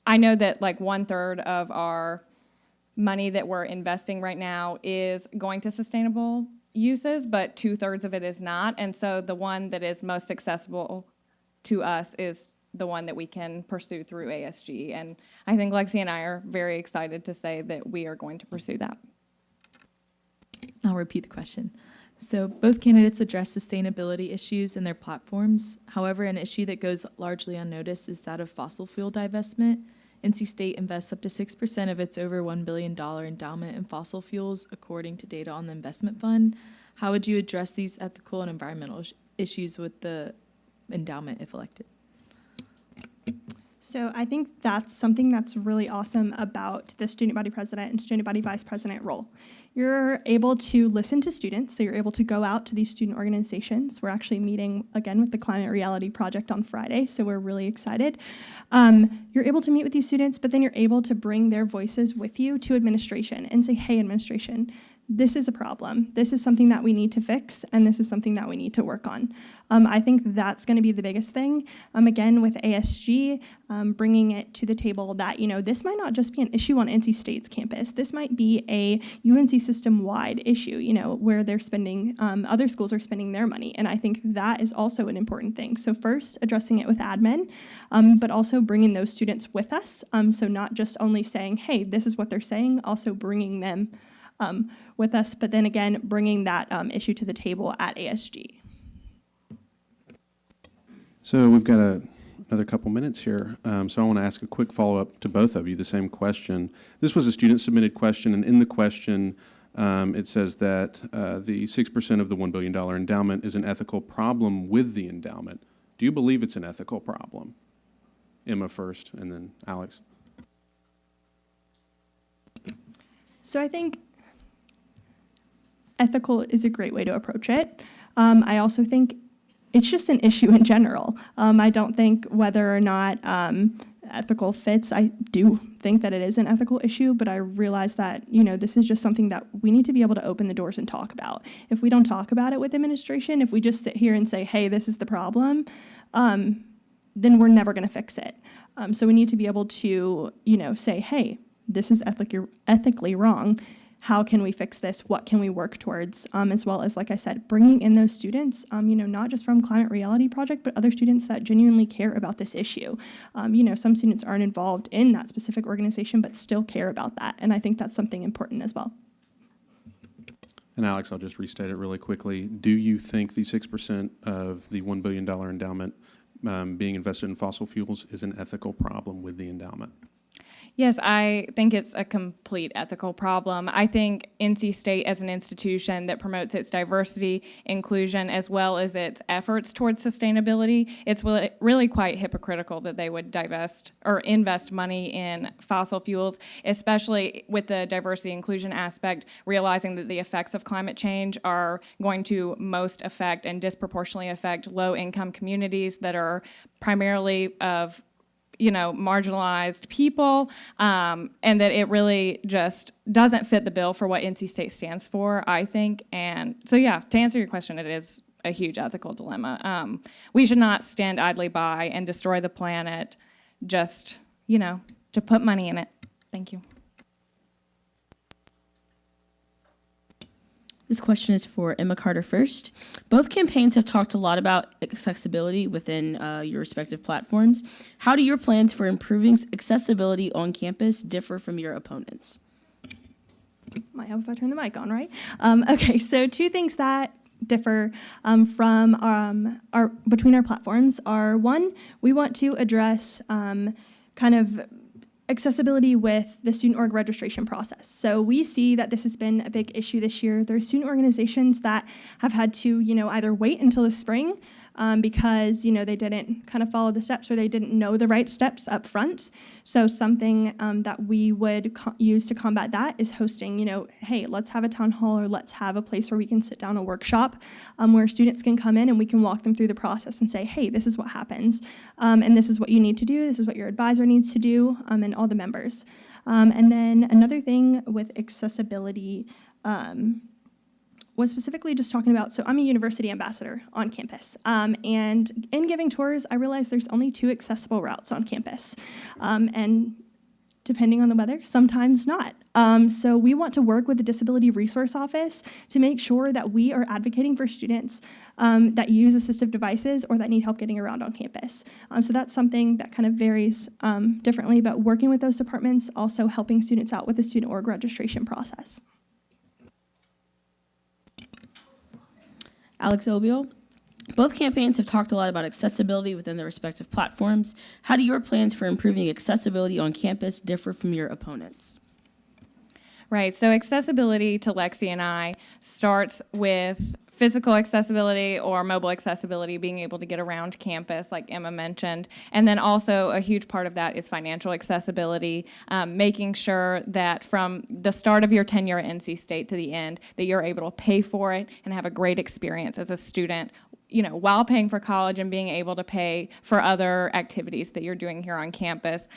I know that like 1/3 of our money that we're investing right now is going to sustainable uses, but 2/3 of it is not. And so the one that is most accessible to us is the one that we can pursue through ASG. And I think Lexi and I are very excited to say that we are going to pursue that. I'll repeat the question. So both candidates address sustainability issues in their platforms. However, an issue that goes largely unnoticed is that of fossil fuel divestment. NC State invests up to 6% of its over $1 billion endowment in fossil fuels, according to data on the investment fund. How would you address these ethical and environmental issues with the endowment if elected? So I think that's something that's really awesome about the student body president and student body vice president role. You're able to listen to students, so you're able to go out to these student organizations. We're actually meeting again with the Climate Reality Project on Friday, so we're really excited. You're able to meet with these students, but then you're able to bring their voices with you to administration and say, hey, administration, this is a problem. This is something that we need to fix, and this is something that we need to work on. I think that's going to be the biggest thing. Again, with ASG, bringing it to the table that, this might not just be an issue on NC State's campus. This might be a UNC system-wide issue, where they're spending, other schools are spending their money. And I think that is also an important thing. So first, addressing it with admin, but also bringing those students with us. So not just only saying, hey, this is what they're saying, also bringing them with us, but then again, bringing that issue to the table at ASG. So we've got another couple minutes here. So I want to ask a quick follow-up to both of you, the same question. This was a student-submitted question, and in the question, it says that the 6% of the $1 billion endowment is an ethical problem with the endowment. Do you believe it's an ethical problem? Emma first, and then Alex. So I think ethical is a great way to approach it. I also think it's just an issue in general. I don't think whether or not ethical fits. I do think that it is an ethical issue, but I realize that, this is just something that we need to be able to open the doors and talk about. If we don't talk about it with administration, if we just sit here and say, hey, this is the problem, then we're never going to fix it. So we need to be able to, say, hey, this is ethically wrong. How can we fix this? What can we work towards? As well as, like I said, bringing in those students, not just from Climate Reality Project, but other students that genuinely care about this issue. Some students aren't involved in that specific organization, but still care about that. And I think that's something important as well. And Alex, I'll just restate it really quickly. Do you think the 6% of the $1 billion endowment being invested in fossil fuels is an ethical problem with the endowment? Yes, I think it's a complete ethical problem. I think NC State as an institution that promotes its diversity, inclusion, as well as its efforts towards sustainability, it's really quite hypocritical that they would divest or invest money in fossil fuels, especially with the diversity inclusion aspect, realizing that the effects of climate change are going to most affect and disproportionately affect low-income communities that are primarily of marginalized people, and that it really just doesn't fit the bill for what NC State stands for, I think. And so, yeah, to answer your question, it is a huge ethical dilemma. We should not stand idly by and destroy the planet just, to put money in it. Thank you. This question is for Emma Carter first. Both campaigns have talked a lot about accessibility within your respective platforms. How do your plans for improving accessibility on campus differ from your opponents? Might help if I turn the mic on, right? Okay, so two things that differ from between our platforms are, one, we want to address kind of accessibility with the student org registration process. So we see that this has been a big issue this year. There's student organizations that have had to, either wait until the spring because, they didn't kind of follow the steps or they didn't know the right steps up front. So something that we would use to combat that is hosting, hey, let's have a town hall or let's have a place where we can sit down a workshop where students can come in and we can walk them through the process and say, hey, this is what happens and this is what you need to do. This is what your advisor needs to do and all the members. And then another thing with accessibility was specifically just talking about, so I'm a university ambassador on campus, and in giving tours, I realized there's only 2 accessible routes on campus, and depending on the weather, sometimes not. So we want to work with the Disability Resource Office to make sure that we are advocating for students that use assistive devices or that need help getting around on campus. So that's something that kind of varies differently, but working with those departments, also helping students out with the student org registration process. Alex Obio. Both campaigns have talked a lot about accessibility within their respective platforms. How do your plans for improving accessibility on campus differ from your opponents? Right, so accessibility to Lexi and I starts with physical accessibility or mobile accessibility, being able to get around campus, like Emma mentioned. And then also a huge part of that is financial accessibility, making sure that from the start of your tenure at NC State to the end, that you're able to pay for it and have a great experience as a student, while paying for college and being able to pay for other activities that you're doing here on campus.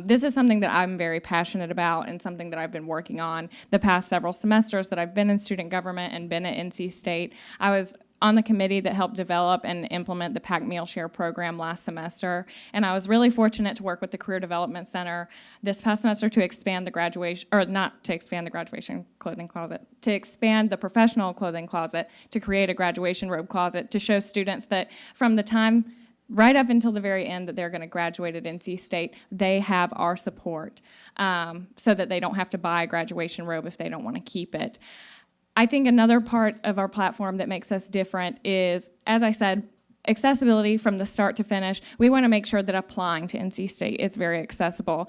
This is something that I'm very passionate about and something that I've been working on the past several semesters that I've been in student government and been at NC State. I was on the committee that helped develop and implement the PAC Meal Share program last semester, and I was really fortunate to work with the Career Development Center this past semester to expand the graduation, or not to expand the graduation clothing closet, to expand the professional clothing closet, to create a graduation robe closet, to show students that from the time right up until the very end that they're going to graduate at NC State, they have our support so that they don't have to buy a graduation robe if they don't want to keep it. I think another part of our platform that makes us different is, as I said, accessibility from the start to finish. We want to make sure that applying to NC State is very accessible.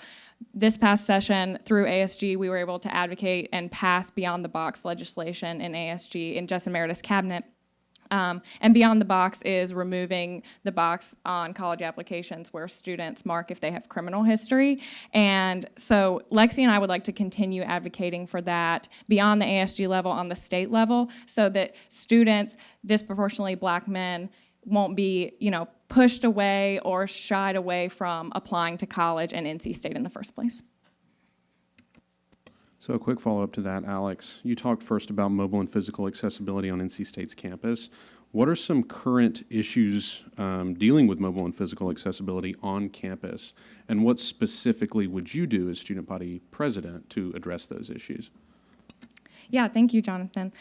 This past session through ASG, we were able to advocate and pass Beyond the Box legislation in ASG in Justin Meredith's cabinet. And Beyond the Box is removing the box on college applications where students mark if they have criminal history. And so Lexi and I would like to continue advocating for that beyond the ASG level on the state level so that students, disproportionately Black men, won't be, pushed away or shied away from applying to college and NC State in the first place. So a quick follow-up to that, Alex. You talked first about mobile and physical accessibility on NC State's campus. What are some current issues dealing with mobile and physical accessibility on campus? And what specifically would you do as student body president to address those issues? Yeah, thank you, Jonathan.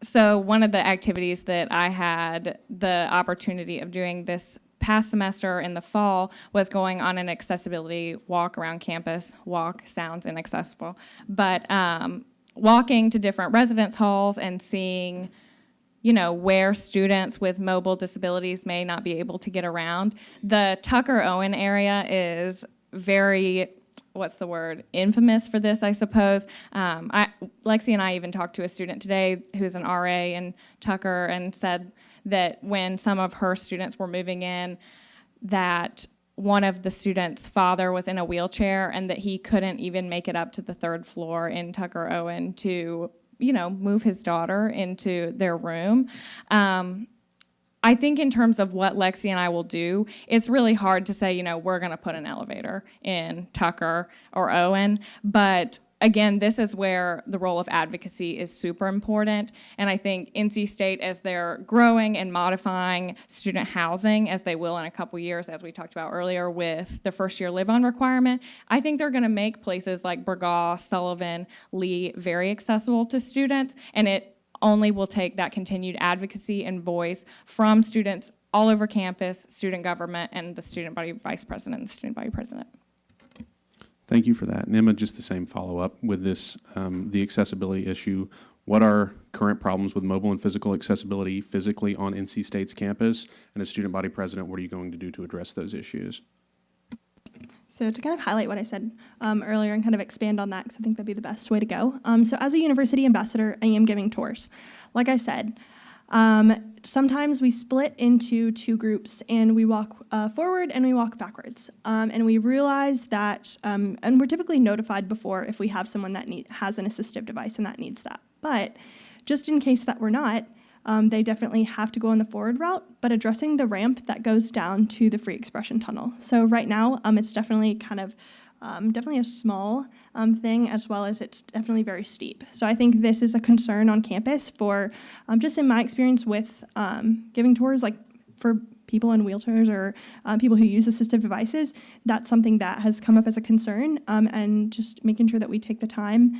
So one of the activities that I had the opportunity of doing this past semester in the fall was going on an accessibility walk around campus. Walk sounds inaccessible, but walking to different residence halls and seeing, where students with mobile disabilities may not be able to get around. The Tucker-Owen area is very, infamous for this, I suppose. Lexi and I even talked to a student today who's an RA in Tucker and said that when some of her students were moving in, that one of the students' father was in a wheelchair and that he couldn't even make it up to the third floor in Tucker-Owen to, move his daughter into their room. I think in terms of what Lexi and I will do, it's really hard to say, we're going to put an elevator in Tucker or Owen. But again, this is where the role of advocacy is super important. And I think NC State, as they're growing and modifying student housing, as they will in a couple years, as we talked about earlier with the first-year live-on requirement, I think they're going to make places like Burgaw, Sullivan, Lee very accessible to students. And it only will take that continued advocacy and voice from students all over campus, student government, and the student body vice president and the student body president. Thank you for that. And Emma, just the same follow-up with this, the accessibility issue. What are current problems with mobile and physical accessibility physically on NC State's campus? And as student body president, what are you going to do to address those issues? So to kind of highlight what I said earlier and kind of expand on that, because I think that'd be the best way to go. So as a university ambassador, I am giving tours. Like I said, sometimes we split into two groups and we walk forward and we walk backwards. And we realize that, and we're typically notified before if we have someone that has an assistive device and that needs that. But just in case that we're not, they definitely have to go on the forward route, but addressing the ramp that goes down to the free expression tunnel. So right now, it's definitely kind of, definitely a small thing, as well as it's definitely very steep. So I think this is a concern on campus for, just in my experience with giving tours, like for people in wheelchairs or people who use assistive devices, that's something that has come up as a concern, and just making sure that we take the time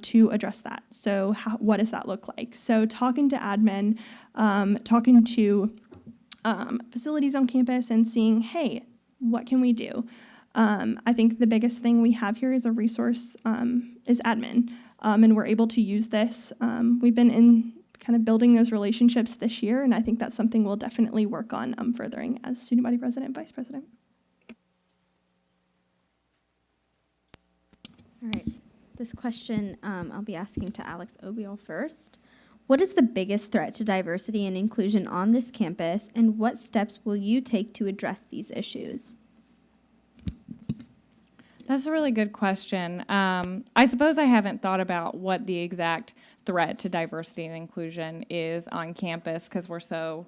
to address that. So what does that look like? So talking to admin, talking to facilities on campus and seeing, hey, what can we do? I think the biggest thing we have here is a resource is admin, and we're able to use this. We've been in kind of building those relationships this year, and I think that's something we'll definitely work on furthering as student body president and vice president. All right, this question I'll be asking to Alex Obiol first. What is the biggest threat to diversity and inclusion on this campus, and what steps will you take to address these issues? That's a really good question. I suppose I haven't thought about what the exact threat to diversity and inclusion is on campus because we're so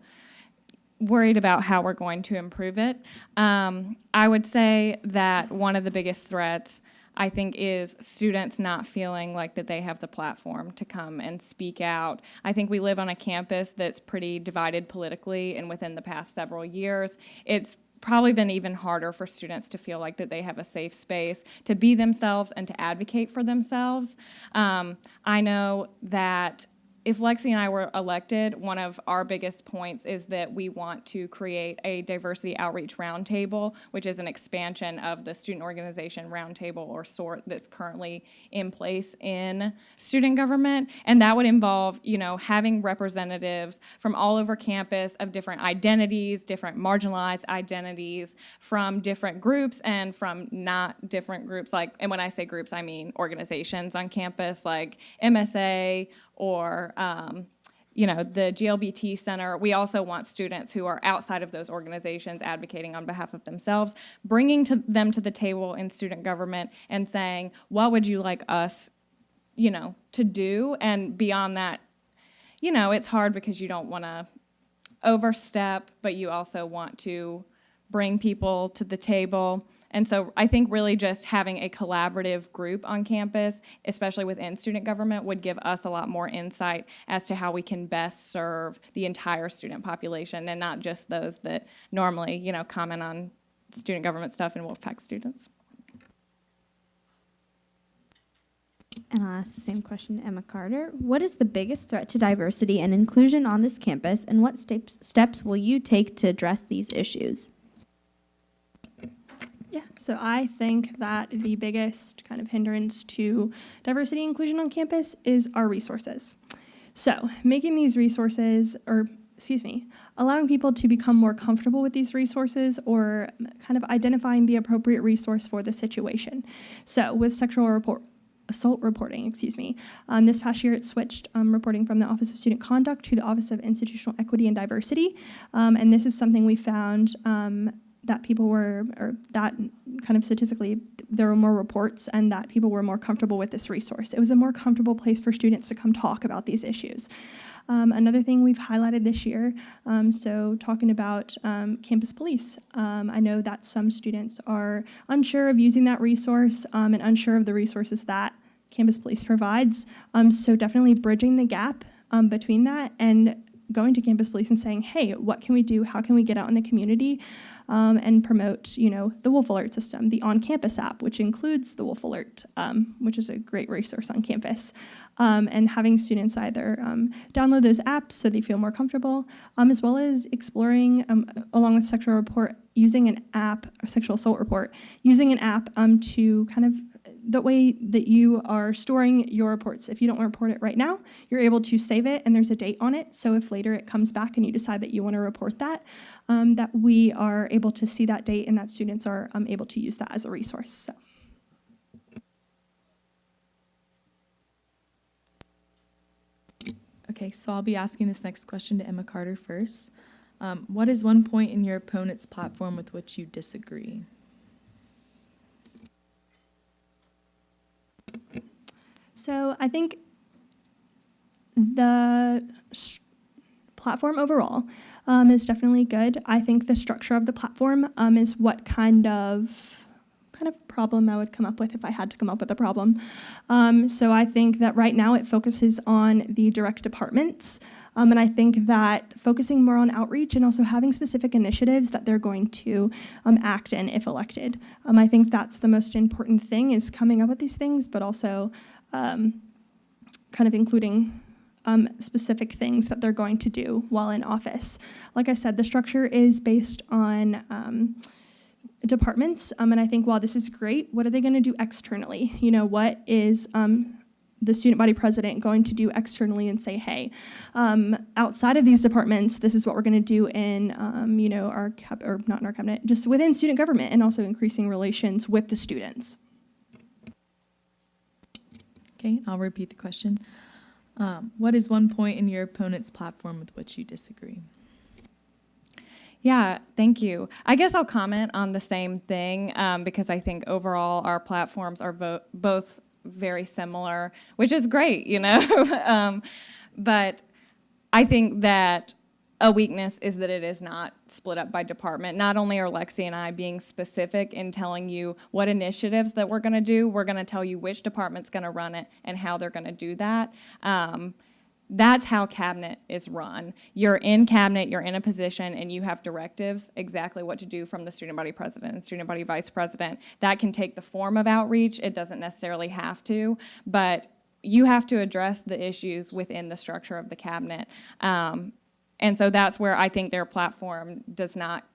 worried about how we're going to improve it. I would say that one of the biggest threats, I think, is students not feeling like that they have the platform to come and speak out. I think we live on a campus that's pretty divided politically, and within the past several years, it's probably been even harder for students to feel like that they have a safe space to be themselves and to advocate for themselves. I know that if Lexi and I were elected, one of our biggest points is that we want to create a diversity outreach roundtable, which is an expansion of the student organization roundtable or SORT that's currently in place in student government. And that would involve, having representatives from all over campus of different identities, different marginalized identities, from different groups and from not different groups. And when I say groups, I mean organizations on campus like MSA or the GLBT Center. We also want students who are outside of those organizations advocating on behalf of themselves, bringing them to the table in student government and saying, what would you like us, to do? And beyond that, it's hard because you don't want to overstep, but you also want to bring people to the table. And so I think really just having a collaborative group on campus, especially within student government, would give us a lot more insight as to how we can best serve the entire student population and not just those that normally, comment on student government stuff and Wolfpack students. And I'll ask the same question to Emma Carter. What is the biggest threat to diversity and inclusion on this campus, and what steps will you take to address these issues? Yeah, so I think that the biggest kind of hindrance to diversity and inclusion on campus is our resources. So making these resources, allowing people to become more comfortable with these resources, or kind of identifying the appropriate resource for the situation. So with assault reporting, this past year it switched reporting from the Office of Student Conduct to the Office of Institutional Equity and Diversity. And this is something we found that people were, or that kind of statistically, there were more reports and that people were more comfortable with this resource. It was a more comfortable place for students to come talk about these issues. Another thing we've highlighted this year, so talking about campus police. I know that some students are unsure of using that resource and unsure of the resources that campus police provides. So definitely bridging the gap between that and going to campus police and saying, hey, what can we do? How can we get out in the community and promote, the Wolf Alert system, the on-campus app, which includes the Wolf Alert, which is a great resource on campus. And having students either download those apps so they feel more comfortable, as well as exploring, along with sexual report, using an app, or sexual assault report, using an app to kind of the way that you are storing your reports. If you don't report it right now, you're able to save it and there's a date on it. So if later it comes back and you decide that you want to report that, that we are able to see that date and that students are able to use that as a resource. So. Okay, so I'll be asking this next question to Emma Carter first. What is one point in your opponent's platform with which you disagree? So I think the platform overall is definitely good. I think the structure of the platform is what kind of problem I would come up with if I had to come up with a problem. So I think that right now it focuses on the direct departments. And I think that focusing more on outreach and also having specific initiatives that they're going to act in if elected. I think that's the most important thing, is coming up with these things, but also kind of including specific things that they're going to do while in office. Like I said, the structure is based on departments, and I think while this is great, what are they going to do externally? What is the student body president going to do externally and say, hey, outside of these departments, this is what we're going to do in, our or not in our cabinet, just within student government, and also increasing relations with the students. Okay, I'll repeat the question. What is one point in your opponent's platform with which you disagree? Yeah, thank you. I guess I'll comment on the same thing because I think overall our platforms are both very similar, which is great, but I think that a weakness is that it is not split up by department. Not only are Lexi and I being specific in telling you what initiatives that we're going to do, we're going to tell you which department's going to run it and how they're going to do that. That's how cabinet is run. You're in cabinet, you're in a position, and you have directives exactly what to do from the student body president and student body vice president. That can take the form of outreach. It doesn't necessarily have to, but you have to address the issues within the structure of the cabinet. And so that's where I think their platform does not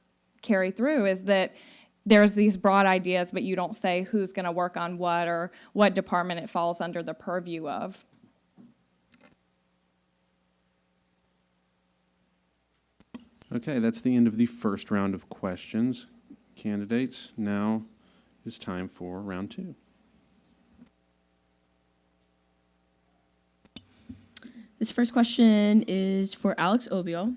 carry through, is that there's these broad ideas, but you don't say who's going to work on what or what department it falls under the purview of. Okay, that's the end of the first round of questions. Candidates, now is time for round 2. This first question is for Alex Obiol.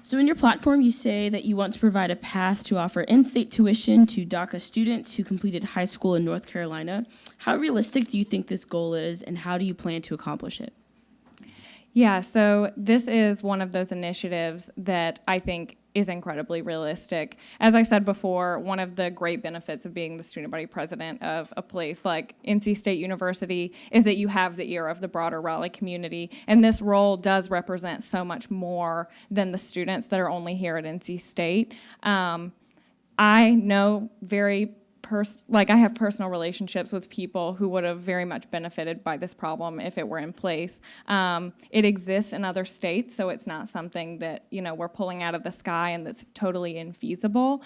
So in your platform, you say that you want to provide a path to offer in-state tuition to DACA students who completed high school in North Carolina. How realistic do you think this goal is, and how do you plan to accomplish it? Yeah, so this is one of those initiatives that I think is incredibly realistic. As I said before, one of the great benefits of being the student body president of a place like NC State University is that you have the ear of the broader Raleigh community, and this role does represent so much more than the students that are only here at NC State. I know I have personal relationships with people who would have very much benefited by this problem if it were in place. It exists in other states, so it's not something that, we're pulling out of the sky and that's totally infeasible.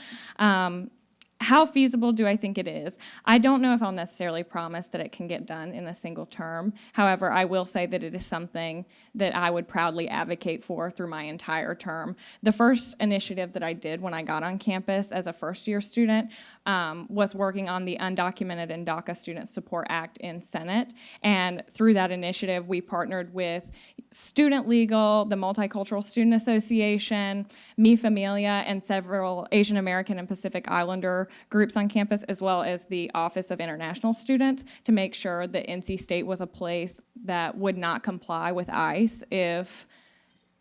How feasible do I think it is? I don't know if I'll necessarily promise that it can get done in a single term. However, I will say that it is something that I would proudly advocate for through my entire term. The first initiative that I did when I got on campus as a first-year student was working on the Undocumented and DACA Student Support Act in Senate. And through that initiative, we partnered with Student Legal, the Multicultural Student Association, Mi Familia, and several Asian American and Pacific Islander groups on campus, as well as the Office of International Students, to make sure that NC State was a place that would not comply with ICE if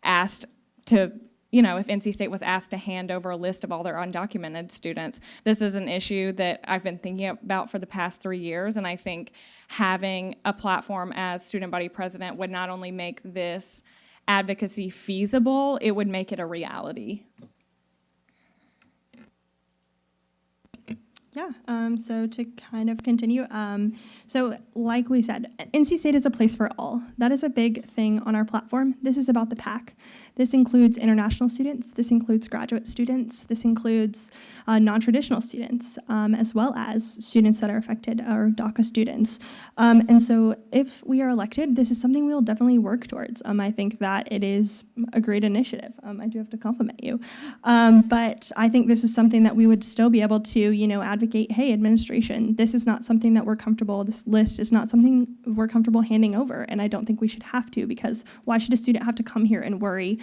asked to, if NC State was asked to hand over a list of all their undocumented students. This is an issue that I've been thinking about for the past 3 years, and I think having a platform as student body president would not only make this advocacy feasible, it would make it a reality. Yeah, so to kind of continue, so like we said, NC State is a place for all. That is a big thing on our platform. This is about the PAC. This includes international students, this includes graduate students, this includes non-traditional students, as well as students that are affected, or DACA students. And so if we are elected, this is something we will definitely work towards. I think that it is a great initiative. I do have to compliment you. But I think this is something that we would still be able to, advocate, hey, administration, this is not something that we're comfortable, this list is not something we're comfortable handing over, and I don't think we should have to, because why should a student have to come here and worry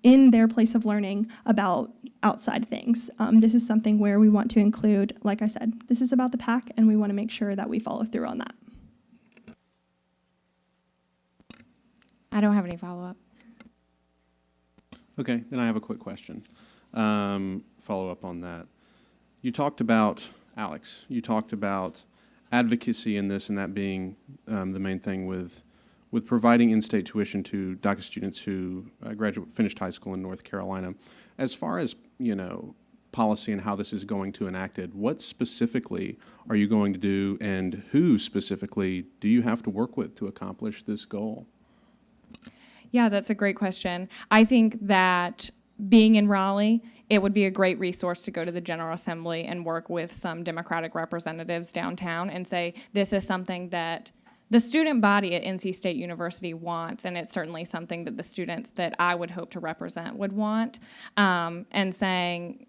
in their place of learning about outside things? This is something where we want to include, like I said, this is about the PAC, and we want to make sure that we follow through on that. I don't have any follow-up. Okay, then I have a quick question. Follow up on that. You talked about, Alex, advocacy in this, and that being the main thing with providing in-state tuition to DACA students who finished high school in North Carolina. As far as, policy and how this is going to enacted, what specifically are you going to do, and who specifically do you have to work with to accomplish this goal? Yeah, that's a great question. I think that being in Raleigh, it would be a great resource to go to the General Assembly and work with some Democratic representatives downtown and say, this is something that the student body at NC State University wants, and it's certainly something that the students that I would hope to represent would want, and saying,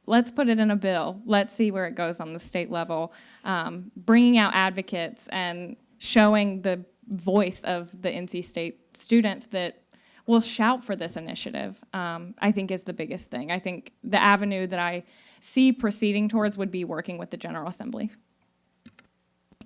let's put it in a bill. Let's see where it goes on the state level. Bringing out advocates and showing the voice of the NC State students that will shout for this initiative, I think is the biggest thing. I think the avenue that I see proceeding towards would be working with the General Assembly.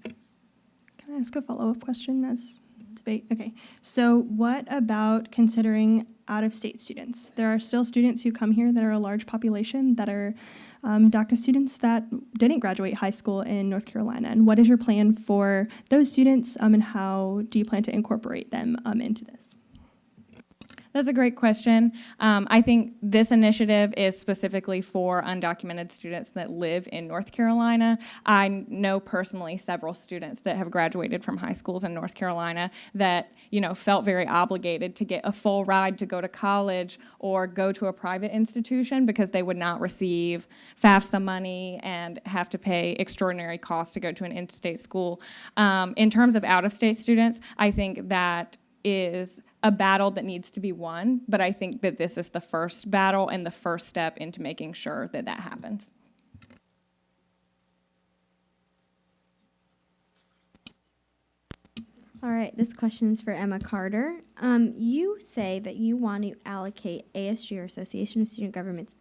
Can I ask a follow-up question as debate? Okay, so what about considering out-of-state students? There are still students who come here that are a large population that are DACA students that didn't graduate high school in North Carolina. And what is your plan for those students, and how do you plan to incorporate them into this? That's a great question. I think this initiative is specifically for undocumented students that live in North Carolina. I know personally several students that have graduated from high schools in North Carolina that, felt very obligated to get a full ride to go to college or go to a private institution because they would not receive FAFSA money and have to pay extraordinary costs to go to an in-state school. In terms of out-of-state students, I think that is a battle that needs to be won, but I think that this is the first battle and the first step into making sure that that happens. All right, this question is for Emma Carter. You say that you want to allocate ASG, or Association of Student Governments,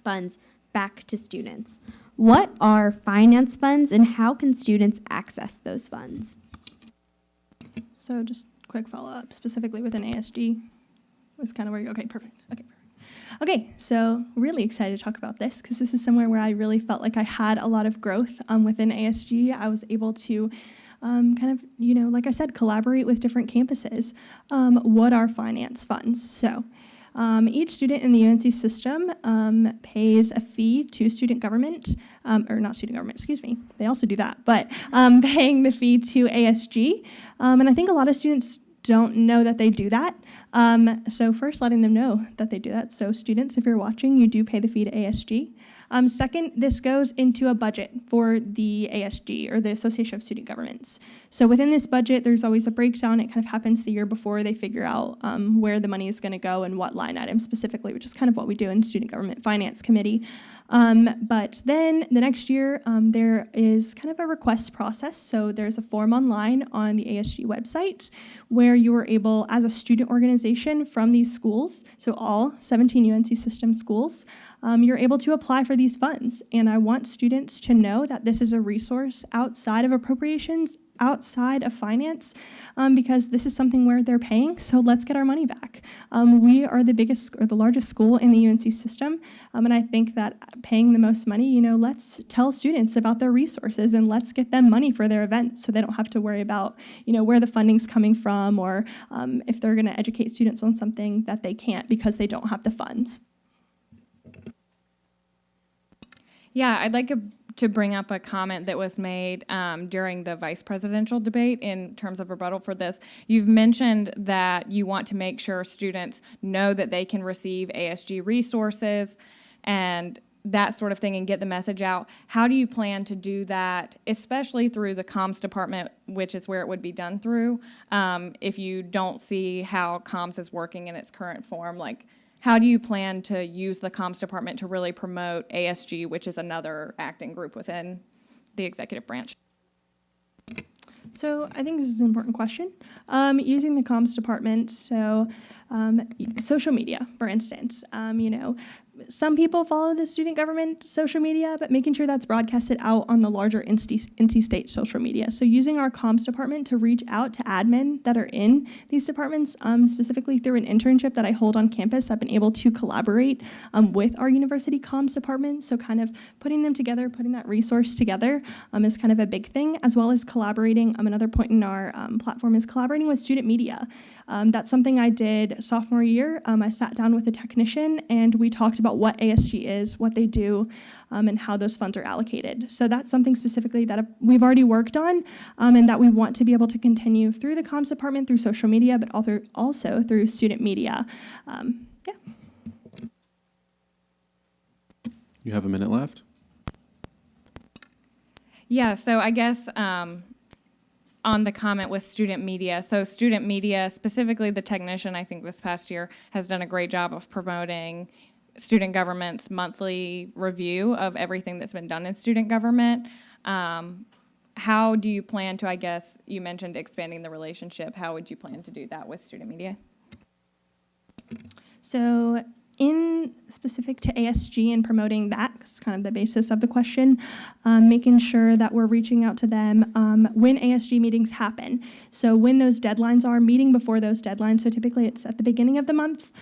funds back to students. What are finance funds and how can students access those funds? So just quick follow-up, specifically within ASG, was kind of where you, okay, perfect. Okay, so really excited to talk about this because this is somewhere where I really felt like I had a lot of growth within ASG. I was able to like I said, collaborate with different campuses. What are finance funds? So each student in the UNC system pays a fee to student government, or not student government, excuse me, they also do that, but paying the fee to ASG. And I think a lot of students don't know that they do that. So first letting them know that they do that. So students, if you're watching, you do pay the fee to ASG. Second, this goes into a budget for the ASG, or the Association of Student Governments. So within this budget, there's always a breakdown. It kind of happens the year before they figure out where the money is going to go and what line item specifically, which is kind of what we do in Student Government Finance Committee. But then the next year, there is kind of a request process. So there's a form online on the ASG website where you are able, as a student organization from these schools, so all 17 UNC system schools, you're able to apply for these funds. And I want students to know that this is a resource outside of appropriations, outside of finance, because this is something where they're paying, so let's get our money back. We are the biggest or the largest school in the UNC system, and I think that paying the most money, let's tell students about their resources and let's get them money for their events so they don't have to worry about, where the funding's coming from, or if they're gonna educate students on something that they can't because they don't have the funds. Yeah, I'd like to bring up a comment that was made during the vice presidential debate in terms of rebuttal for this. You've mentioned that you want to make sure students know that they can receive ASG resources and that sort of thing and get the message out. How do you plan to do that, especially through the comms department, which is where it would be done through, if you don't see how comms is working in its current form? Like, how do you plan to use the comms department to really promote ASG, which is another acting group within the executive branch? So I think this is an important question. Using the comms department, so social media, for instance, some people follow the student government social media, but making sure that's broadcasted out on the larger NC State social media. So using our comms department to reach out to admin that are in these departments, specifically through an internship that I hold on campus, I've been able to collaborate with our university comms department. So kind of putting them together, putting that resource together is kind of a big thing, as well as collaborating. Another point in our platform is collaborating with student media. That's something I did sophomore year. I sat down with a technician and we talked about what ASG is, what they do, and how those funds are allocated. So that's something specifically that we've already worked on and that we want to be able to continue through the comms department, through social media, but also through student media. Yeah. You have a minute left. Yeah, so I guess on the comment with student media. So student media, specifically the Technician, I think this past year, has done a great job of promoting student government's monthly review of everything that's been done in student government. How do you plan to, I guess, you mentioned expanding the relationship. How would you plan to do that with student media? So in specific to ASG and promoting that, it's kind of the basis of the question, making sure that we're reaching out to them when ASG meetings happen. So when those deadlines are, meeting before those deadlines, so typically it's at the beginning of the month,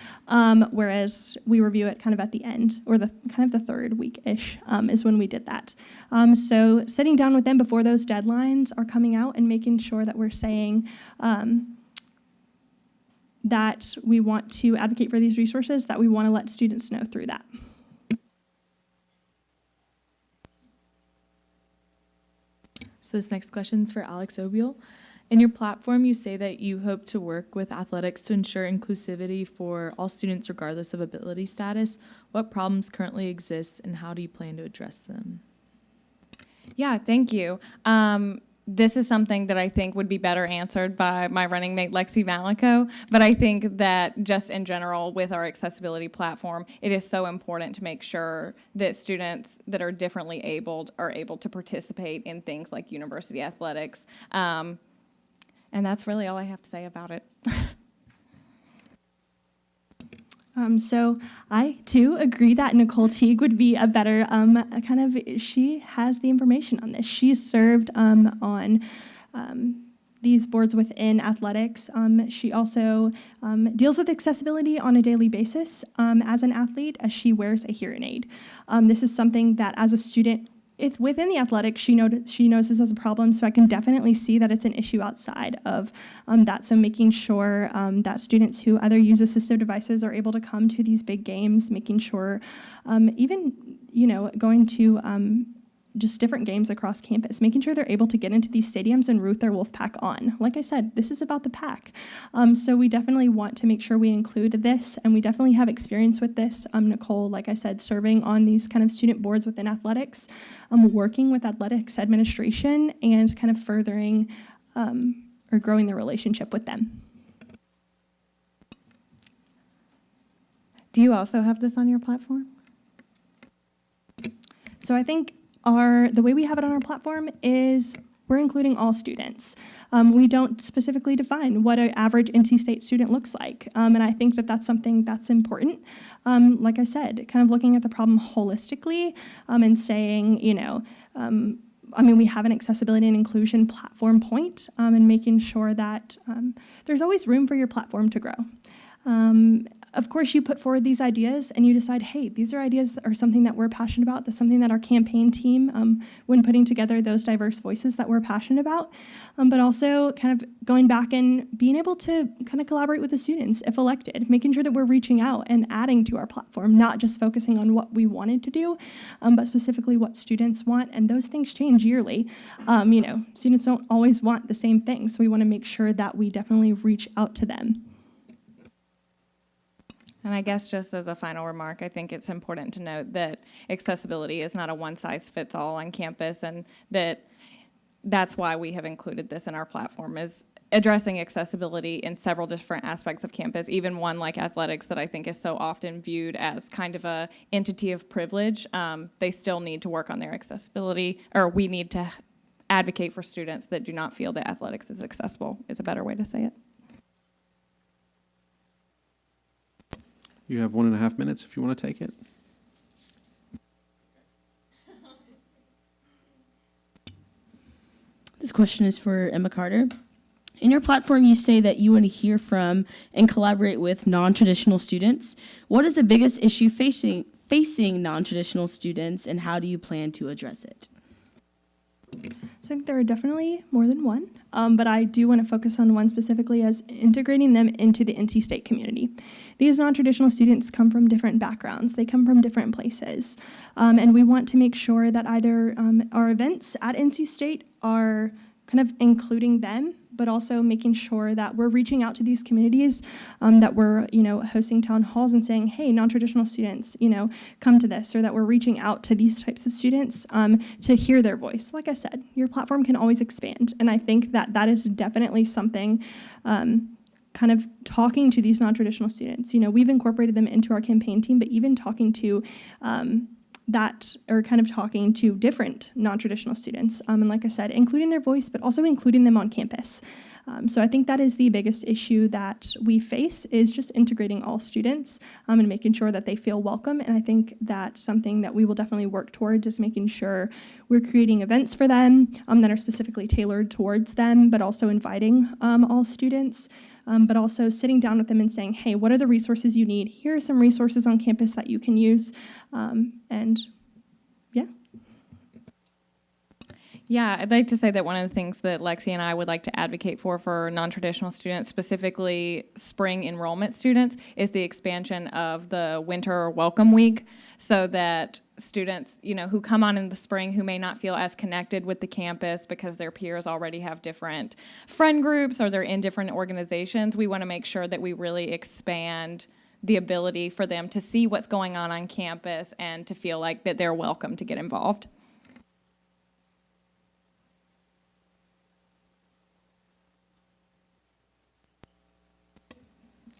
whereas we review it kind of at the end, or the kind of the third week-ish is when we did that. So sitting down with them before those deadlines are coming out and making sure that we're saying, that we want to advocate for these resources, that we want to let students know through that. So this next question is for Alex Obiel. In your platform, you say that you hope to work with athletics to ensure inclusivity for all students regardless of ability status. What problems currently exist and how do you plan to address them? Yeah, thank you. This is something that I think would be better answered by my running mate, Lexi Malico, but I think that just in general with our accessibility platform, it is so important to make sure that students that are differently abled are able to participate in things like university athletics. And that's really all I have to say about it. So I, too, agree that Nicole Teague would be a better she has the information on this. She served on these boards within athletics. She also deals with accessibility on a daily basis as an athlete, as she wears a hearing aid. This is something that as a student, within the athletics, she knows this as a problem, so I can definitely see that it's an issue outside of that. So making sure that students who either use assistive devices are able to come to these big games, making sure even, going to just different games across campus, making sure they're able to get into these stadiums and root their wolf pack on. Like I said, this is about the pack. So we definitely want to make sure we include this, and we definitely have experience with this. Nicole, like I said, serving on these kind of student boards within athletics, working with athletics administration, and kind of furthering or growing the relationship with them. Do you also have this on your platform? So I think the way we have it on our platform is we're including all students. We don't specifically define what an average NC State student looks like. And I think that that's something that's important. Like I said, kind of looking at the problem holistically and saying, we have an accessibility and inclusion platform point and making sure that there's always room for your platform to grow. Of course, you put forward these ideas and you decide, hey, these are ideas that are something that we're passionate about. That's something that our campaign team, when putting together those diverse voices that we're passionate about, but also kind of going back and being able to kind of collaborate with the students if elected, making sure that we're reaching out and adding to our platform, not just focusing on what we wanted to do, but specifically what students want. And those things change yearly. Students don't always want the same thing. So we want to make sure that we definitely reach out to them. And I guess just as a final remark, I think it's important to note that accessibility is not a one-size-fits-all on campus, and that's why we have included this in our platform, is addressing accessibility in several different aspects of campus, even one like athletics that I think is so often viewed as kind of a entity of privilege. They still need to work on their accessibility, or we need to advocate for students that do not feel that athletics is accessible, is a better way to say it. You have 1.5 minutes if you want to take it. This question is for Emma Carter. In your platform, you say that you want to hear from and collaborate with non-traditional students. What is the biggest issue facing non-traditional students, and how do you plan to address it? So I think there are definitely more than one, but I do want to focus on one specifically as integrating them into the NC State community. These non-traditional students come from different backgrounds. They come from different places, and we want to make sure that either our events at NC State are kind of including them, but also making sure that we're reaching out to these communities, that we're, hosting town halls and saying, hey, non-traditional students, come to this, or that we're reaching out to these types of students to hear their voice. Like I said, your platform can always expand, and I think that that is definitely something kind of talking to these non-traditional students. We've incorporated them into our campaign team, but even talking to talking to different non-traditional students. And like I said, including their voice, but also including them on campus. So I think that is the biggest issue that we face, is just integrating all students and making sure that they feel welcome. And I think that's something that we will definitely work toward, just making sure we're creating events for them that are specifically tailored towards them, but also inviting all students. But also sitting down with them and saying, hey, what are the resources you need? Here are some resources on campus that you can use. Yeah, I'd like to say that one of the things that Lexi and I would like to advocate for non-traditional students, specifically spring enrollment students, is the expansion of the winter welcome week so that students, who come on in the spring who may not feel as connected with the campus because their peers already have different friend groups or they're in different organizations, we want to make sure that we really expand the ability for them to see what's going on campus and to feel like that they're welcome to get involved.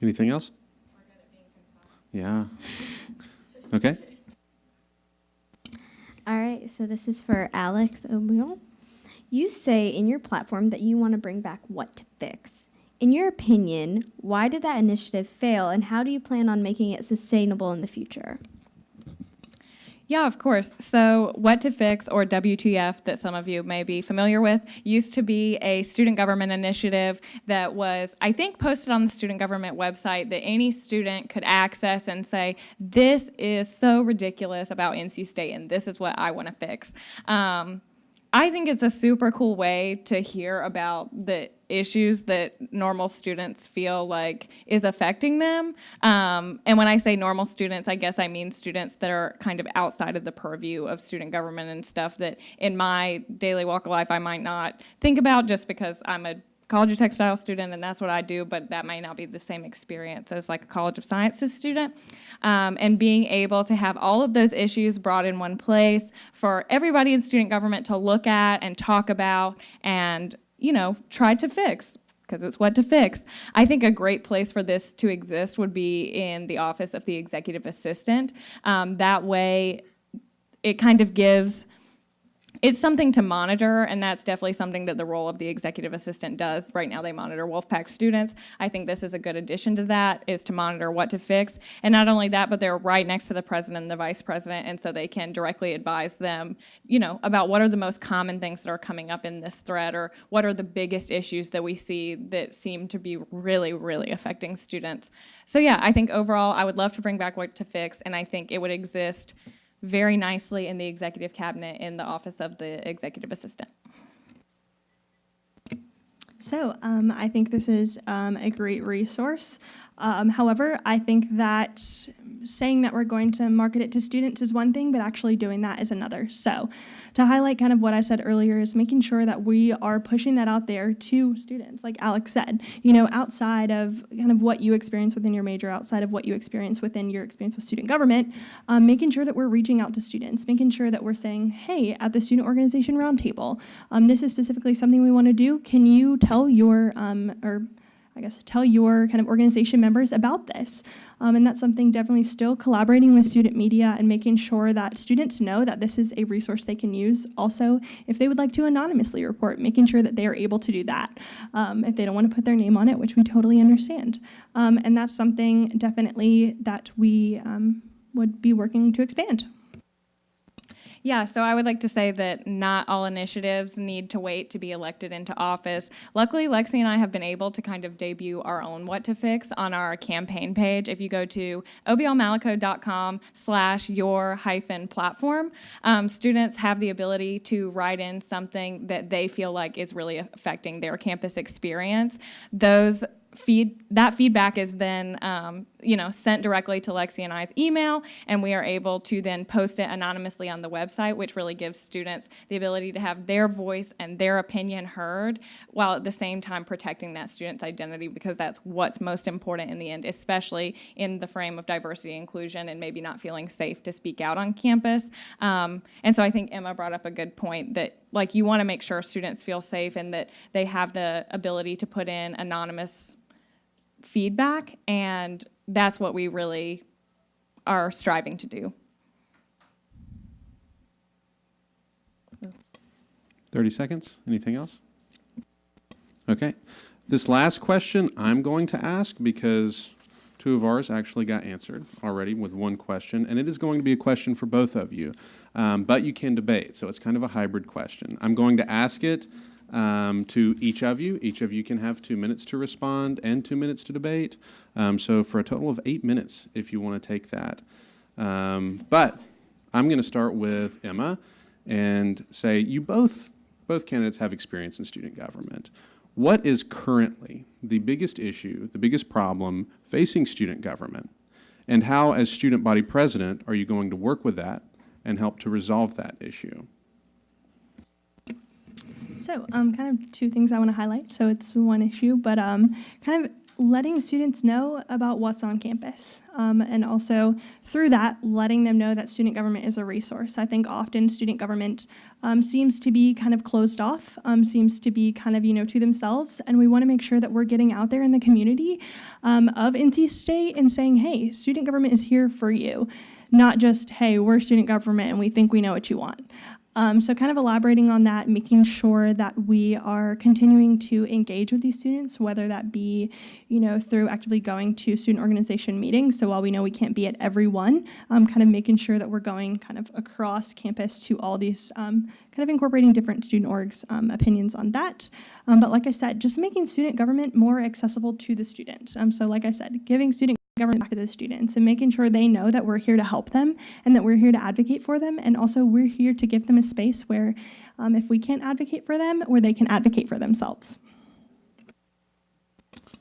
Anything else? Yeah. Okay. All right, so this is for Alex O'Brien. You say in your platform that you want to bring back What to Fix. In your opinion, why did that initiative fail, and how do you plan on making it sustainable in the future? Yeah, of course. So What to Fix, or WTF, that some of you may be familiar with, used to be a student government initiative that was, I think, posted on the student government website that any student could access and say, this is so ridiculous about NC State, and this is what I want to fix. I think it's a super cool way to hear about the issues that normal students feel like is affecting them. And when I say normal students, I guess I mean students that are kind of outside of the purview of student government and stuff that in my daily walk of life I might not think about just because I'm a College of Textile student and that's what I do, but that might not be the same experience as like a College of Sciences student. And being able to have all of those issues brought in one place for everybody in student government to look at and talk about and, try to fix, because it's what to fix. I think a great place for this to exist would be in the office of the executive assistant. That way it kind of gives, it's something to monitor, and that's definitely something that the role of the executive assistant does. Right now they monitor Wolfpack students. I think this is a good addition to that, is to monitor what to fix. And not only that, but they're right next to the president and the vice president, and so they can directly advise them, about what are the most common things that are coming up in this thread, or what are the biggest issues that we see that seem to be really, really affecting students. So yeah, I think overall I would love to bring back what to fix, and I think it would exist very nicely in the executive cabinet in the office of the executive assistant. So I think this is a great resource. However, I think that saying that we're going to market it to students is one thing, but actually doing that is another. So to highlight kind of what I said earlier is making sure that we are pushing that out there to students, like Alex said, outside of kind of what you experience within your major, outside of what you experience within your experience with student government, making sure that we're reaching out to students, making sure that we're saying, hey, at the Student Organization Roundtable, this is specifically something we want to do. Can you tell your, tell your kind of organization members about this? And that's something definitely still collaborating with student media and making sure that students know that this is a resource they can use. Also, if they would like to anonymously report, making sure that they are able to do that if they don't want to put their name on it, which we totally understand. And that's something definitely that we would be working to expand. Yeah, so I would like to say that not all initiatives need to wait to be elected into office. Luckily, Lexi and I have been able to kind of debut our own What to Fix on our campaign page. If you go to oblmalico.com/your-platform, students have the ability to write in something that they feel like is really affecting their campus experience. That feedback is then sent directly to Lexi and I's email, and we are able to then post it anonymously on the website, which really gives students the ability to have their voice and their opinion heard, while at the same time protecting that student's identity, because that's what's most important in the end, especially in the frame of diversity and inclusion and maybe not feeling safe to speak out on campus. And so I think Emma brought up a good point that you want to make sure students feel safe and that they have the ability to put in anonymous feedback, and that's what we really are striving to do. 30 seconds. Anything else? Okay. This last question I'm going to ask because two of ours actually got answered already with one question, and it is going to be a question for both of you, but you can debate, so it's kind of a hybrid question. I'm going to ask it to each of you. Each of you can have 2 minutes to respond and 2 minutes to debate. So for a total of 8 minutes, if you want to take that. But I'm going to start with Emma and say you both both candidates have experience in student government. What is currently the biggest issue, the biggest problem facing student government? And how, as student body president, are you going to work with that and help to resolve that issue? So kind of two things I want to highlight. So it's one issue, but kind of letting students know about what's on campus. And also through that, letting them know that student government is a resource. I think often student government seems to be kind of closed off, seems to be kind of, to themselves. And we want to make sure that we're getting out there in the community of NC State and saying, hey, student government is here for you. Not just, hey, we're student government and we think we know what you want. So kind of elaborating on that, making sure that we are continuing to engage with these students, whether that be, through actively going to student organization meetings. So while we know we can't be at every one, kind of making sure that we're going kind of across campus to all these, kind of incorporating different student orgs' opinions on that. But like I said, just making student government more accessible to the student. So like I said, giving student government back to the students and making sure they know that we're here to help them and that we're here to advocate for them, and also we're here to give them a space where if we can't advocate for them, where they can advocate for themselves.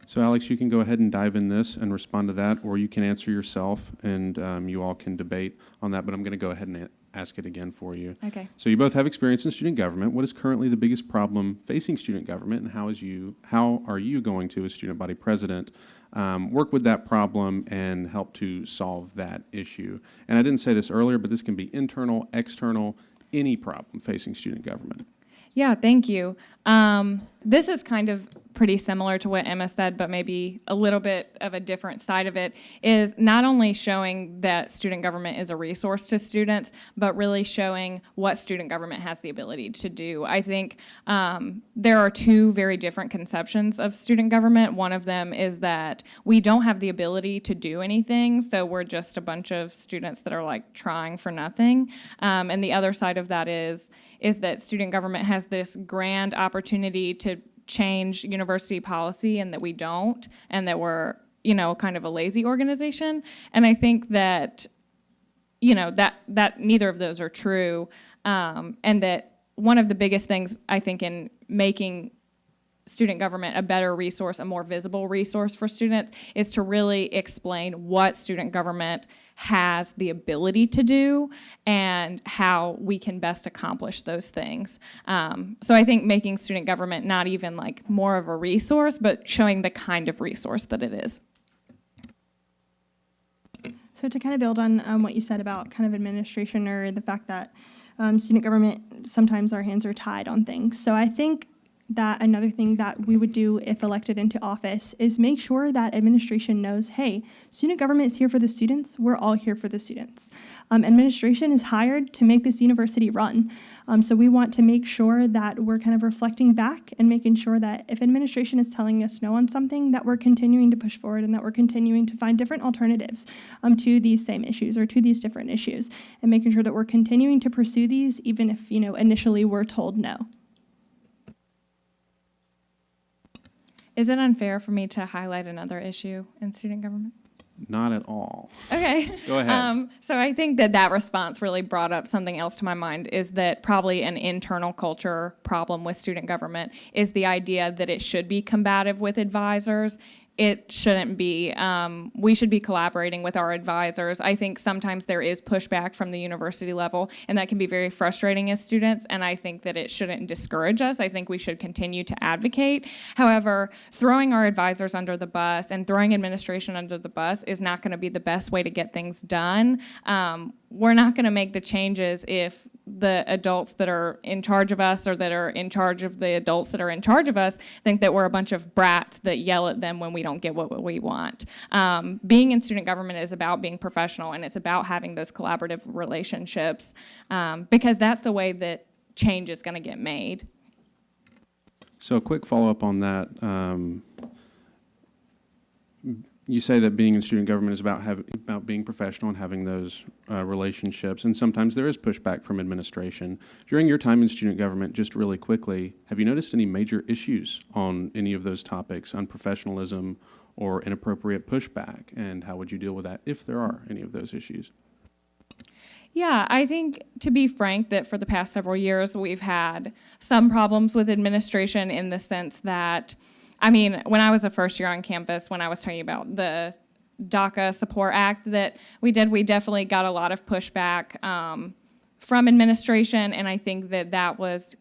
So Alex, you can go ahead and dive in this and respond to that, or you can answer yourself and you all can debate on that, but I'm going to go ahead and ask it again for you. Okay. So you both have experience in student government. What is currently the biggest problem facing student government, and how are you going to, as student body president, work with that problem and help to solve that issue? And I didn't say this earlier, but this can be internal, external, any problem facing student government. Yeah, thank you. This is kind of pretty similar to what Emma said, but maybe a little bit of a different side of it, is not only showing that student government is a resource to students, but really showing what student government has the ability to do. I think there are two very different conceptions of student government. One of them is that we don't have the ability to do anything, so we're just a bunch of students that are like trying for nothing. And the other side of that is that student government has this grand opportunity to change university policy, and that we don't, and that we're, kind of a lazy organization. And I think that, that neither of those are true, and that one of the biggest things, I think, in making student government a better resource, a more visible resource for students, is to really explain what student government has the ability to do and how we can best accomplish those things. So I think making student government not even like more of a resource, but showing the kind of resource that it is. So to kind of build on what you said about kind of administration, or the fact that student government, sometimes our hands are tied on things. So I think that another thing that we would do if elected into office is make sure that administration knows, hey, student government is here for the students. We're all here for the students. Administration is hired to make this university run. So we want to make sure that we're kind of reflecting back and making sure that if administration is telling us no on something, that we're continuing to push forward and that we're continuing to find different alternatives to these same issues or to these different issues, and making sure that we're continuing to pursue these even if, initially we're told no. Is it unfair for me to highlight another issue in student government? Not at all. Okay. Go ahead. So I think that response really brought up something else to my mind, is that probably an internal culture problem with student government is the idea that it should be combative with advisors. It shouldn't be. We should be collaborating with our advisors. I think sometimes there is pushback from the university level, and that can be very frustrating as students, and I think that it shouldn't discourage us. I think we should continue to advocate. However, throwing our advisors under the bus and throwing administration under the bus is not going to be the best way to get things done. We're not going to make the changes if the adults that are in charge of us, or that are in charge of the adults that are in charge of us, think that we're a bunch of brats that yell at them when we don't get what we want. Being in student government is about being professional, and it's about having those collaborative relationships, because that's the way that change is going to get made. So a quick follow-up on that. You say that being in student government is about being professional and having those relationships, and sometimes there is pushback from administration. During your time in student government, just really quickly, have you noticed any major issues on any of those topics, unprofessionalism or inappropriate pushback, and how would you deal with that if there are any of those issues? Yeah, I think, to be frank, that for the past several years, we've had some problems with administration in the sense that, I mean, when I was a first year on campus, when I was talking about the DACA Support Act that we did, we definitely got a lot of pushback from administration, and I think that that was,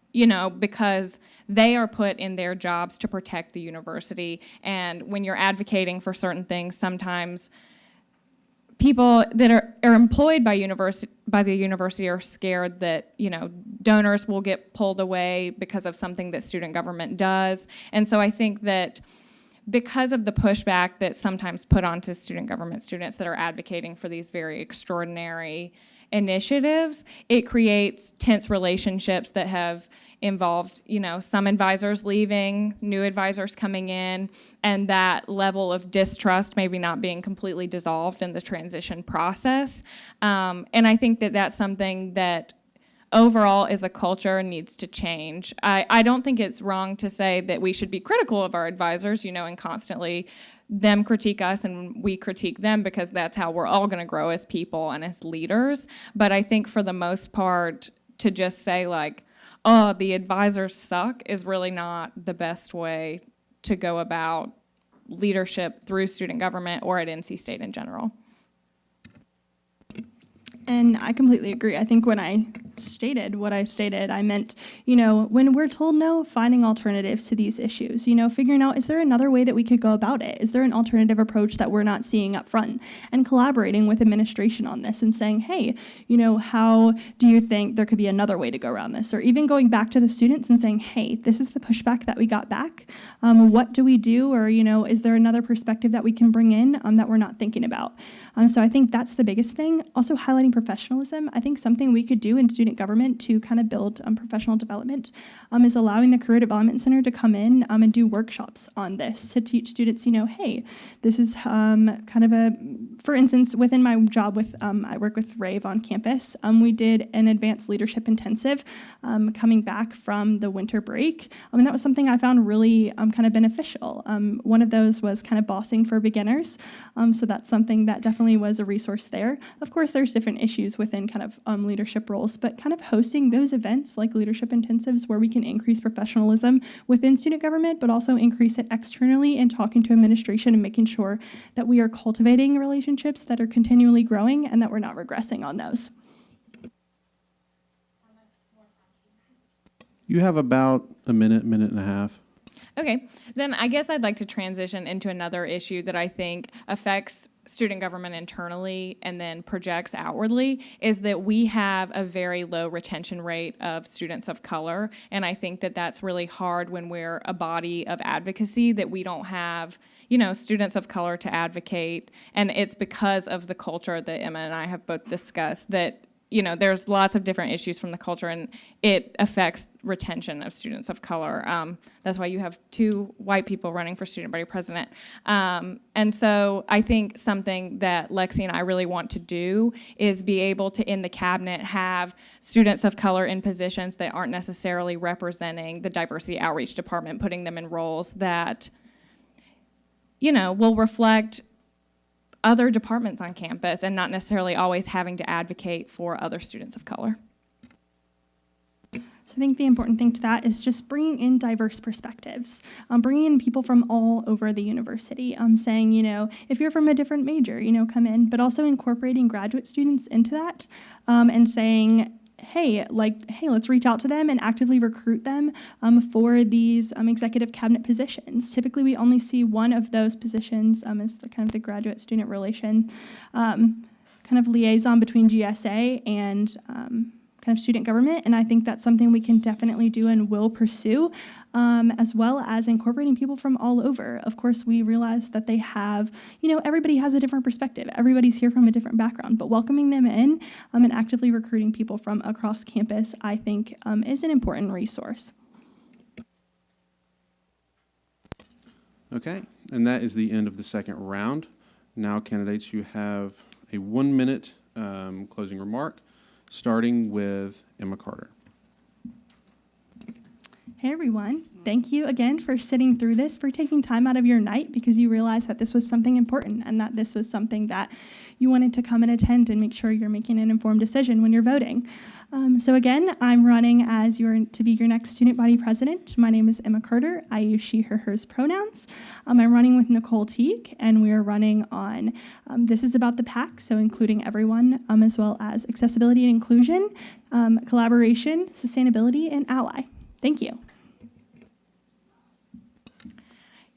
because they are put in their jobs to protect the university, and when you're advocating for certain things, sometimes people that are employed by the university are scared that, donors will get pulled away because of something that student government does. And so I think that because of the pushback that's sometimes put onto student government students that are advocating for these very extraordinary initiatives, it creates tense relationships that have involved, some advisors leaving, new advisors coming in, and that level of distrust maybe not being completely dissolved in the transition process. And I think that that's something that overall as a culture needs to change. I don't think it's wrong to say that we should be critical of our advisors, and constantly them critique us and we critique them, because that's how we're all going to grow as people and as leaders. But I think for the most part, to just say like, oh, the advisors suck is really not the best way to go about leadership through student government or at NC State in general. And I completely agree. I think when I stated what I stated, I meant, when we're told no, finding alternatives to these issues, figuring out, is there another way that we could go about it? Is there an alternative approach that we're not seeing up front? And collaborating with administration on this and saying, hey, how do you think there could be another way to go around this? Or even going back to the students and saying, hey, this is the pushback that we got back. What do we do? Or, is there another perspective that we can bring in that we're not thinking about? So I think that's the biggest thing. Also highlighting professionalism. I think something we could do in student government to kind of build professional development is allowing the Career Development Center to come in and do workshops on this to teach students, hey, this is kind of for instance, within my job with, I work with RAVE on campus, we did an advanced leadership intensive coming back from the winter break. And that was something I found really kind of beneficial. One of those was kind of bossing for beginners. So that's something that definitely was a resource there. Of course, there's different issues within kind of leadership roles, but kind of hosting those events like leadership intensives where we can increase professionalism within student government, but also increase it externally and talking to administration and making sure that we are cultivating relationships that are continually growing and that we're not regressing on those. You have about a minute and a half. Okay, then I guess I'd like to transition into another issue that I think affects student government internally and then projects outwardly, is that we have a very low retention rate of students of color. And I think that that's really hard when we're a body of advocacy, that we don't have, students of color to advocate. And it's because of the culture that Emma and I have both discussed that there's lots of different issues from the culture, and it affects retention of students of color. That's why you have 2 white people running for student body president. And so I think something that Lexi and I really want to do is be able to, in the cabinet, have students of color in positions that aren't necessarily representing the diversity outreach department, putting them in roles that, will reflect other departments on campus and not necessarily always having to advocate for other students of color. So I think the important thing to that is just bringing in diverse perspectives, bringing in people from all over the university, saying, if you're from a different major, come in, but also incorporating graduate students into that and saying, hey, let's reach out to them and actively recruit them for these executive cabinet positions. Typically, we only see one of those positions as the kind of the graduate student relation kind of liaison between GSA and kind of student government, and I think that's something we can definitely do and will pursue, as well as incorporating people from all over. Of course, we realize that they have, everybody has a different perspective. Everybody's here from a different background, but welcoming them in and actively recruiting people from across campus, I think, is an important resource. Okay, and that is the end of the second round. Now, candidates, you have a 1-minute closing remark, starting with Emma Carter. Hey everyone, thank you again for sitting through this, for taking time out of your night because you realized that this was something important and that this was something that you wanted to come and attend and make sure you're making an informed decision when you're voting. So again, I'm running as to be your next student body president. My name is Emma Carter. I use she, her, hers pronouns. I'm running with Nicole Teague, and we are running on, this is about the PAC, so including everyone, as well as accessibility and inclusion, collaboration, sustainability, and ally. Thank you.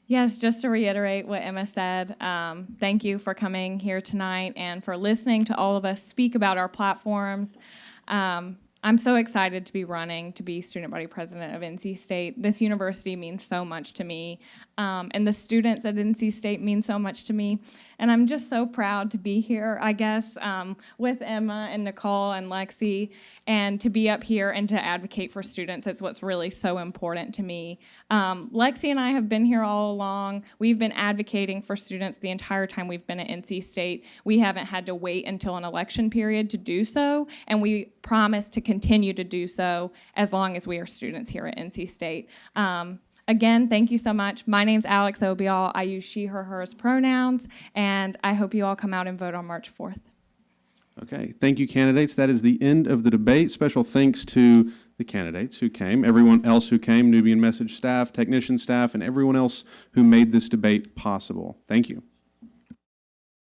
Yes, just to reiterate what Emma said, thank you for coming here tonight and for listening to all of us speak about our platforms. I'm so excited to be running to be student body president of NC State. This university means so much to me, and the students at NC State mean so much to me. And I'm just so proud to be here, I guess, with Emma and Nicole and Lexi, and to be up here and to advocate for students. It's what's really so important to me. Lexi and I have been here all along. We've been advocating for students the entire time we've been at NC State. We haven't had to wait until an election period to do so, and we promise to continue to do so as long as we are students here at NC State. Again, thank you so much. My name's Alex Obial. I use she, her, hers pronouns, and I hope you all come out and vote on March 4th. Okay, thank you, candidates. That is the end of the debate. Special thanks to the candidates who came, everyone else who came, Nubian Message staff, technician staff, and everyone else who made this debate possible. Thank you.